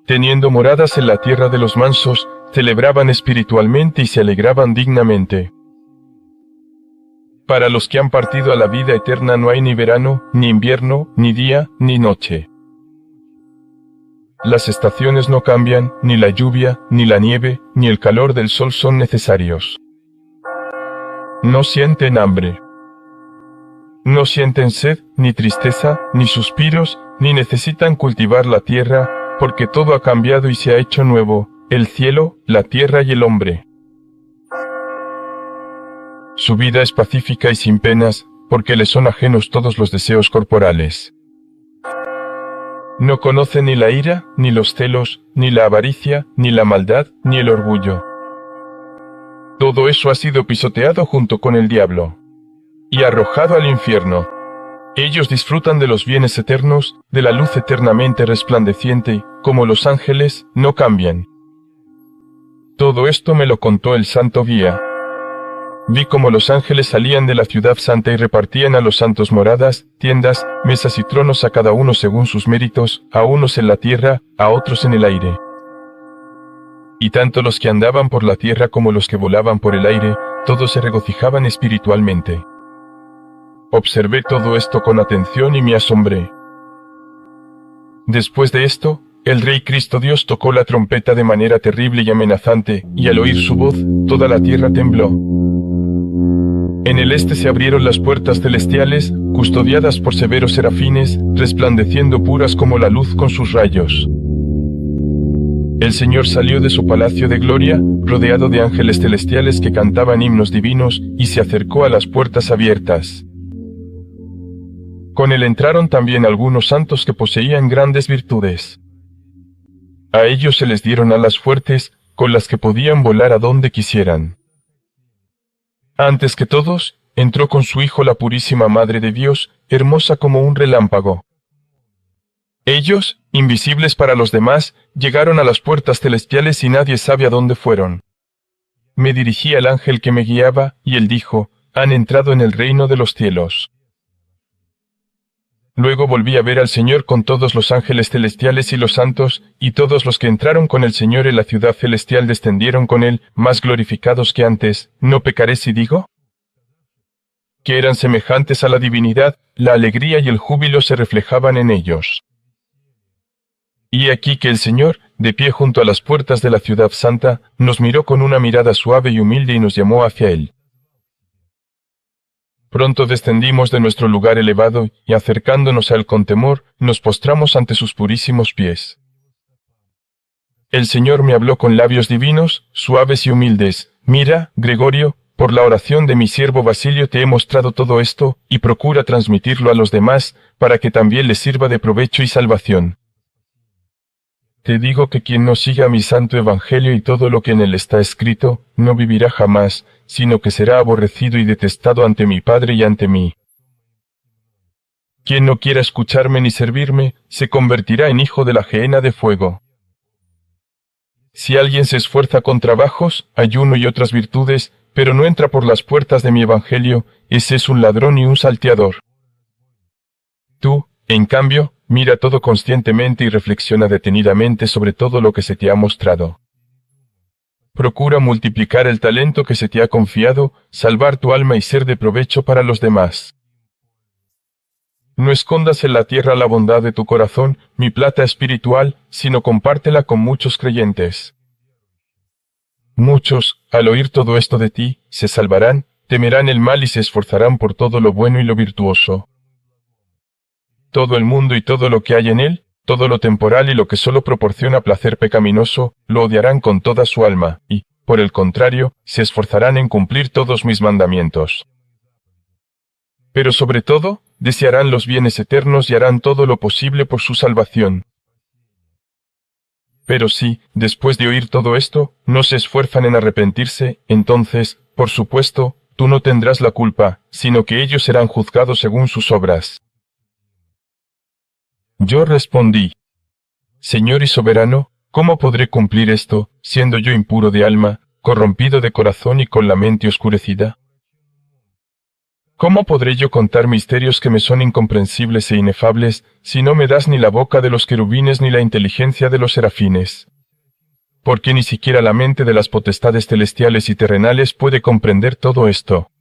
Teniendo moradas en la tierra de los mansos, celebraban espiritualmente y se alegraban dignamente. Para los que han partido a la vida eterna no hay ni verano, ni invierno, ni día, ni noche. Las estaciones no cambian, ni la lluvia, ni la nieve, ni el calor del sol son necesarios. No sienten hambre. No sienten sed, ni tristeza, ni suspiros, ni necesitan cultivar la tierra, porque todo ha cambiado y se ha hecho nuevo, el cielo, la tierra y el hombre. Su vida es pacífica y sin penas, porque le son ajenos todos los deseos corporales. No conoce ni la ira, ni los celos, ni la avaricia, ni la maldad, ni el orgullo. Todo eso ha sido pisoteado junto con el diablo y arrojado al infierno. Ellos disfrutan de los bienes eternos, de la luz eternamente resplandeciente, como los ángeles, no cambian. Todo esto me lo contó el santo guía. Vi cómo los ángeles salían de la ciudad santa y repartían a los santos moradas, tiendas, mesas y tronos a cada uno según sus méritos, a unos en la tierra, a otros en el aire. Y tanto los que andaban por la tierra como los que volaban por el aire, todos se regocijaban espiritualmente. Observé todo esto con atención y me asombré. Después de esto, el Rey Cristo Dios tocó la trompeta de manera terrible y amenazante, y al oír su voz, toda la tierra tembló. En el este se abrieron las puertas celestiales, custodiadas por severos serafines, resplandeciendo puras como la luz con sus rayos. El Señor salió de su palacio de gloria, rodeado de ángeles celestiales que cantaban himnos divinos, y se acercó a las puertas abiertas. Con él entraron también algunos santos que poseían grandes virtudes. A ellos se les dieron alas fuertes, con las que podían volar a donde quisieran. Antes que todos, entró con su Hijo la purísima Madre de Dios, hermosa como un relámpago. Ellos, invisibles para los demás, llegaron a las puertas celestiales y nadie sabe a dónde fueron. Me dirigí al ángel que me guiaba, y él dijo, han entrado en el reino de los cielos. Luego volví a ver al Señor con todos los ángeles celestiales y los santos, y todos los que entraron con el Señor en la ciudad celestial descendieron con él, más glorificados que antes. ¿No pecaré si digo? Que eran semejantes a la divinidad, la alegría y el júbilo se reflejaban en ellos. Y aquí que el Señor, de pie junto a las puertas de la ciudad santa, nos miró con una mirada suave y humilde y nos llamó hacia él. Pronto descendimos de nuestro lugar elevado y acercándonos a él con temor, nos postramos ante sus purísimos pies. El Señor me habló con labios divinos, suaves y humildes. Mira, Gregorio, por la oración de mi siervo Basilio te he mostrado todo esto, y procura transmitirlo a los demás, para que también les sirva de provecho y salvación. Te digo que quien no siga mi santo evangelio y todo lo que en él está escrito, no vivirá jamás, sino que será aborrecido y detestado ante mi Padre y ante mí. Quien no quiera escucharme ni servirme, se convertirá en hijo de la gehenna de fuego. Si alguien se esfuerza con trabajos, ayuno y otras virtudes, pero no entra por las puertas de mi evangelio, ese es un ladrón y un salteador. Tú, en cambio, mira todo conscientemente y reflexiona detenidamente sobre todo lo que se te ha mostrado. Procura multiplicar el talento que se te ha confiado, salvar tu alma y ser de provecho para los demás. No escondas en la tierra la bondad de tu corazón, mi plata espiritual, sino compártela con muchos creyentes. Muchos, al oír todo esto de ti, se salvarán, temerán el mal y se esforzarán por todo lo bueno y lo virtuoso. Todo el mundo y todo lo que hay en él, todo lo temporal y lo que solo proporciona placer pecaminoso, lo odiarán con toda su alma, y, por el contrario, se esforzarán en cumplir todos mis mandamientos. Pero sobre todo, desearán los bienes eternos y harán todo lo posible por su salvación. Pero si, después de oír todo esto, no se esfuerzan en arrepentirse, entonces, por supuesto, tú no tendrás la culpa, sino que ellos serán juzgados según sus obras. Yo respondí, Señor y soberano, ¿cómo podré cumplir esto, siendo yo impuro de alma, corrompido de corazón y con la mente oscurecida? ¿Cómo podré yo contar misterios que me son incomprensibles e inefables, si no me das ni la boca de los querubines ni la inteligencia de los serafines? Porque ni siquiera la mente de las potestades celestiales y terrenales puede comprender todo esto.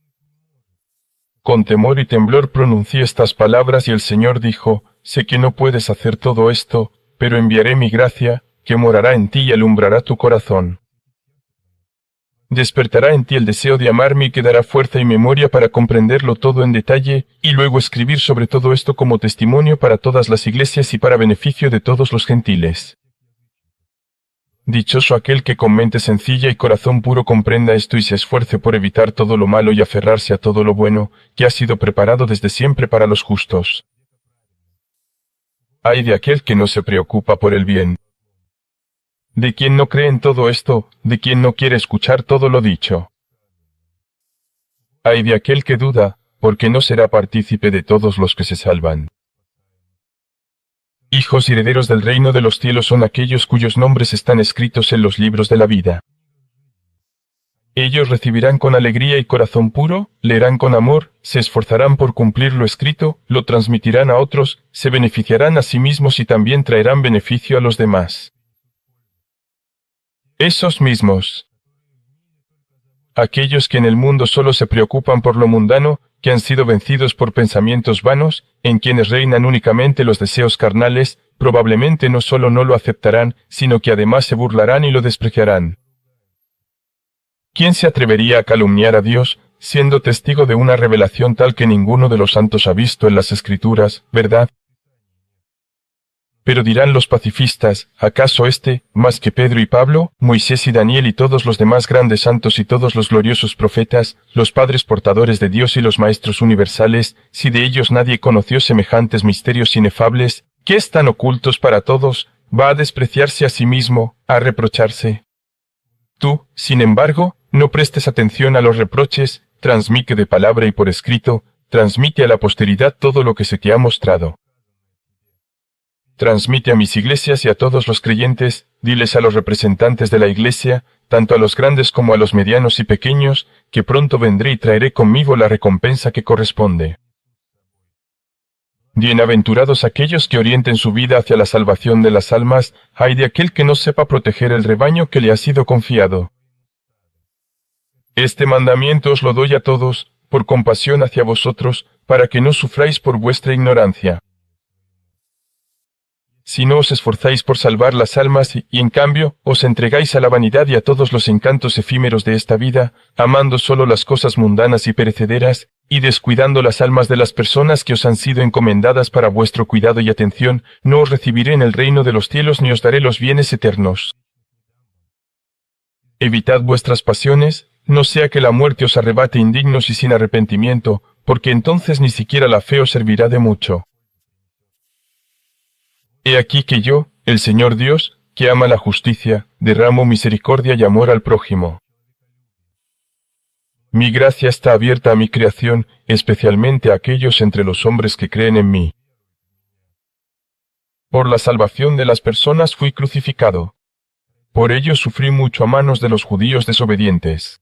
Con temor y temblor pronuncié estas palabras y el Señor dijo, sé que no puedes hacer todo esto, pero enviaré mi gracia, que morará en ti y alumbrará tu corazón. Despertará en ti el deseo de amarme y que dará fuerza y memoria para comprenderlo todo en detalle, y luego escribir sobre todo esto como testimonio para todas las iglesias y para beneficio de todos los gentiles. Dichoso aquel que con mente sencilla y corazón puro comprenda esto y se esfuerce por evitar todo lo malo y aferrarse a todo lo bueno, que ha sido preparado desde siempre para los justos. Ay de aquel que no se preocupa por el bien. De quien no cree en todo esto, de quien no quiere escuchar todo lo dicho. Ay de aquel que duda, porque no será partícipe de todos los que se salvan. Hijos y herederos del reino de los cielos son aquellos cuyos nombres están escritos en los libros de la vida. Ellos recibirán con alegría y corazón puro, leerán con amor, se esforzarán por cumplir lo escrito, lo transmitirán a otros, se beneficiarán a sí mismos y también traerán beneficio a los demás. Esos mismos. Aquellos que en el mundo solo se preocupan por lo mundano, que han sido vencidos por pensamientos vanos, en quienes reinan únicamente los deseos carnales, probablemente no solo no lo aceptarán, sino que además se burlarán y lo despreciarán. ¿Quién se atrevería a calumniar a Dios, siendo testigo de una revelación tal que ninguno de los santos ha visto en las Escrituras, verdad? Pero dirán los pacifistas, ¿acaso más que Pedro y Pablo, Moisés y Daniel y todos los demás grandes santos y todos los gloriosos profetas, los padres portadores de Dios y los maestros universales, si de ellos nadie conoció semejantes misterios inefables, que están ocultos para todos, va a despreciarse a sí mismo, a reprocharse? Tú, sin embargo, no prestes atención a los reproches, transmite de palabra y por escrito, transmite a la posteridad todo lo que se te ha mostrado. Transmite a mis iglesias y a todos los creyentes, diles a los representantes de la iglesia, tanto a los grandes como a los medianos y pequeños, que pronto vendré y traeré conmigo la recompensa que corresponde. Bienaventurados aquellos que orienten su vida hacia la salvación de las almas, ay de aquel que no sepa proteger el rebaño que le ha sido confiado. Este mandamiento os lo doy a todos, por compasión hacia vosotros, para que no sufráis por vuestra ignorancia. Si no os esforzáis por salvar las almas y en cambio os entregáis a la vanidad y a todos los encantos efímeros de esta vida, amando solo las cosas mundanas y perecederas, y descuidando las almas de las personas que os han sido encomendadas para vuestro cuidado y atención, no os recibiré en el reino de los cielos ni os daré los bienes eternos. Evitad vuestras pasiones, no sea que la muerte os arrebate indignos y sin arrepentimiento, porque entonces ni siquiera la fe os servirá de mucho. He aquí que yo, el Señor Dios, que ama la justicia, derramo misericordia y amor al prójimo. Mi gracia está abierta a mi creación, especialmente a aquellos entre los hombres que creen en mí. Por la salvación de las personas fui crucificado. Por ello sufrí mucho a manos de los judíos desobedientes.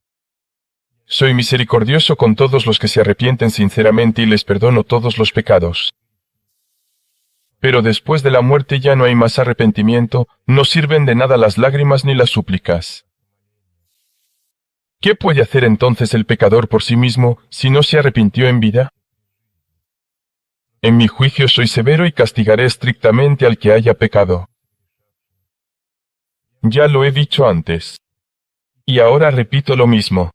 Soy misericordioso con todos los que se arrepienten sinceramente y les perdono todos los pecados. Pero después de la muerte ya no hay más arrepentimiento, no sirven de nada las lágrimas ni las súplicas. ¿Qué puede hacer entonces el pecador por sí mismo si no se arrepintió en vida? En mi juicio soy severo y castigaré estrictamente al que haya pecado. Ya lo he dicho antes. Y ahora repito lo mismo.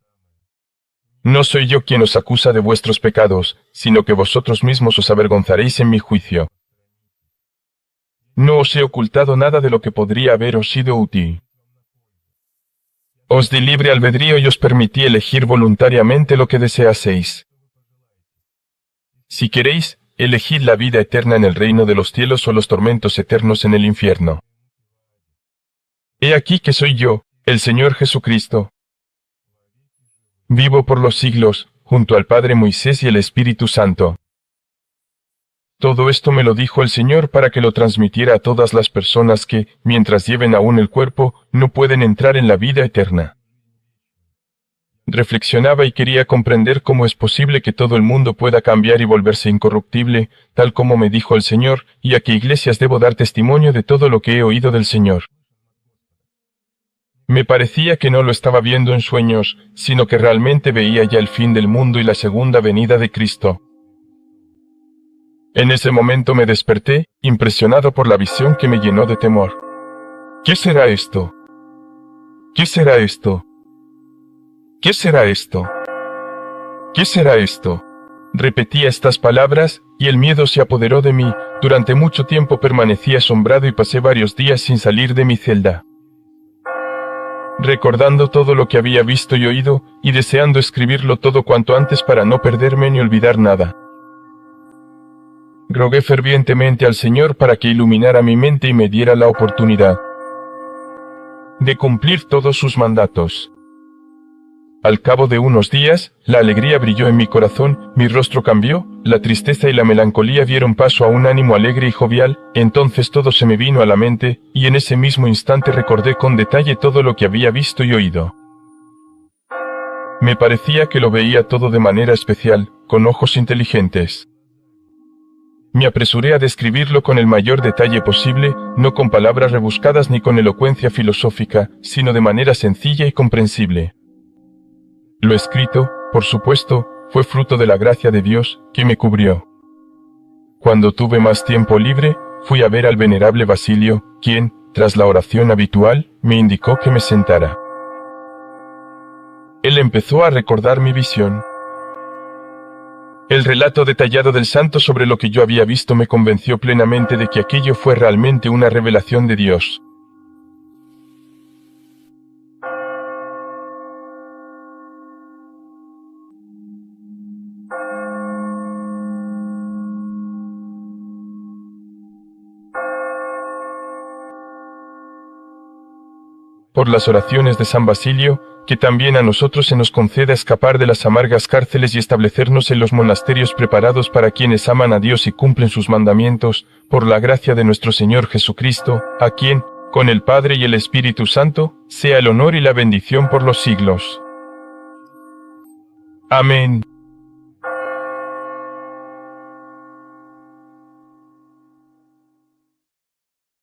No soy yo quien os acusa de vuestros pecados, sino que vosotros mismos os avergonzaréis en mi juicio. No os he ocultado nada de lo que podría haberos sido útil. Os di libre albedrío y os permití elegir voluntariamente lo que deseaseis. Si queréis, elegid la vida eterna en el reino de los cielos o los tormentos eternos en el infierno. He aquí que soy yo, el Señor Jesucristo. Vivo por los siglos, junto al Padre Moisés y el Espíritu Santo. Todo esto me lo dijo el Señor para que lo transmitiera a todas las personas que, mientras lleven aún el cuerpo, no pueden entrar en la vida eterna. Reflexionaba y quería comprender cómo es posible que todo el mundo pueda cambiar y volverse incorruptible, tal como me dijo el Señor, y a qué iglesias debo dar testimonio de todo lo que he oído del Señor. Me parecía que no lo estaba viendo en sueños, sino que realmente veía ya el fin del mundo y la segunda venida de Cristo. En ese momento me desperté, impresionado por la visión que me llenó de temor. ¿Qué será esto? ¿Qué será esto? ¿Qué será esto? ¿Qué será esto? Repetía estas palabras, y el miedo se apoderó de mí. Durante mucho tiempo permanecí asombrado y pasé varios días sin salir de mi celda, recordando todo lo que había visto y oído, y deseando escribirlo todo cuanto antes para no perderme ni olvidar nada. Rogué fervientemente al Señor para que iluminara mi mente y me diera la oportunidad de cumplir todos sus mandatos. Al cabo de unos días, la alegría brilló en mi corazón, mi rostro cambió, la tristeza y la melancolía dieron paso a un ánimo alegre y jovial, entonces todo se me vino a la mente, y en ese mismo instante recordé con detalle todo lo que había visto y oído. Me parecía que lo veía todo de manera especial, con ojos inteligentes. Me apresuré a describirlo con el mayor detalle posible, no con palabras rebuscadas ni con elocuencia filosófica, sino de manera sencilla y comprensible. Lo escrito, por supuesto, fue fruto de la gracia de Dios, que me cubrió. Cuando tuve más tiempo libre, fui a ver al venerable Basilio, quien, tras la oración habitual, me indicó que me sentara. Él empezó a recordar mi visión. El relato detallado del santo sobre lo que yo había visto me convenció plenamente de que aquello fue realmente una revelación de Dios. Por las oraciones de San Basilio, que también a nosotros se nos conceda escapar de las amargas cárceles y establecernos en los monasterios preparados para quienes aman a Dios y cumplen sus mandamientos, por la gracia de nuestro Señor Jesucristo, a quien, con el Padre y el Espíritu Santo, sea el honor y la bendición por los siglos. Amén.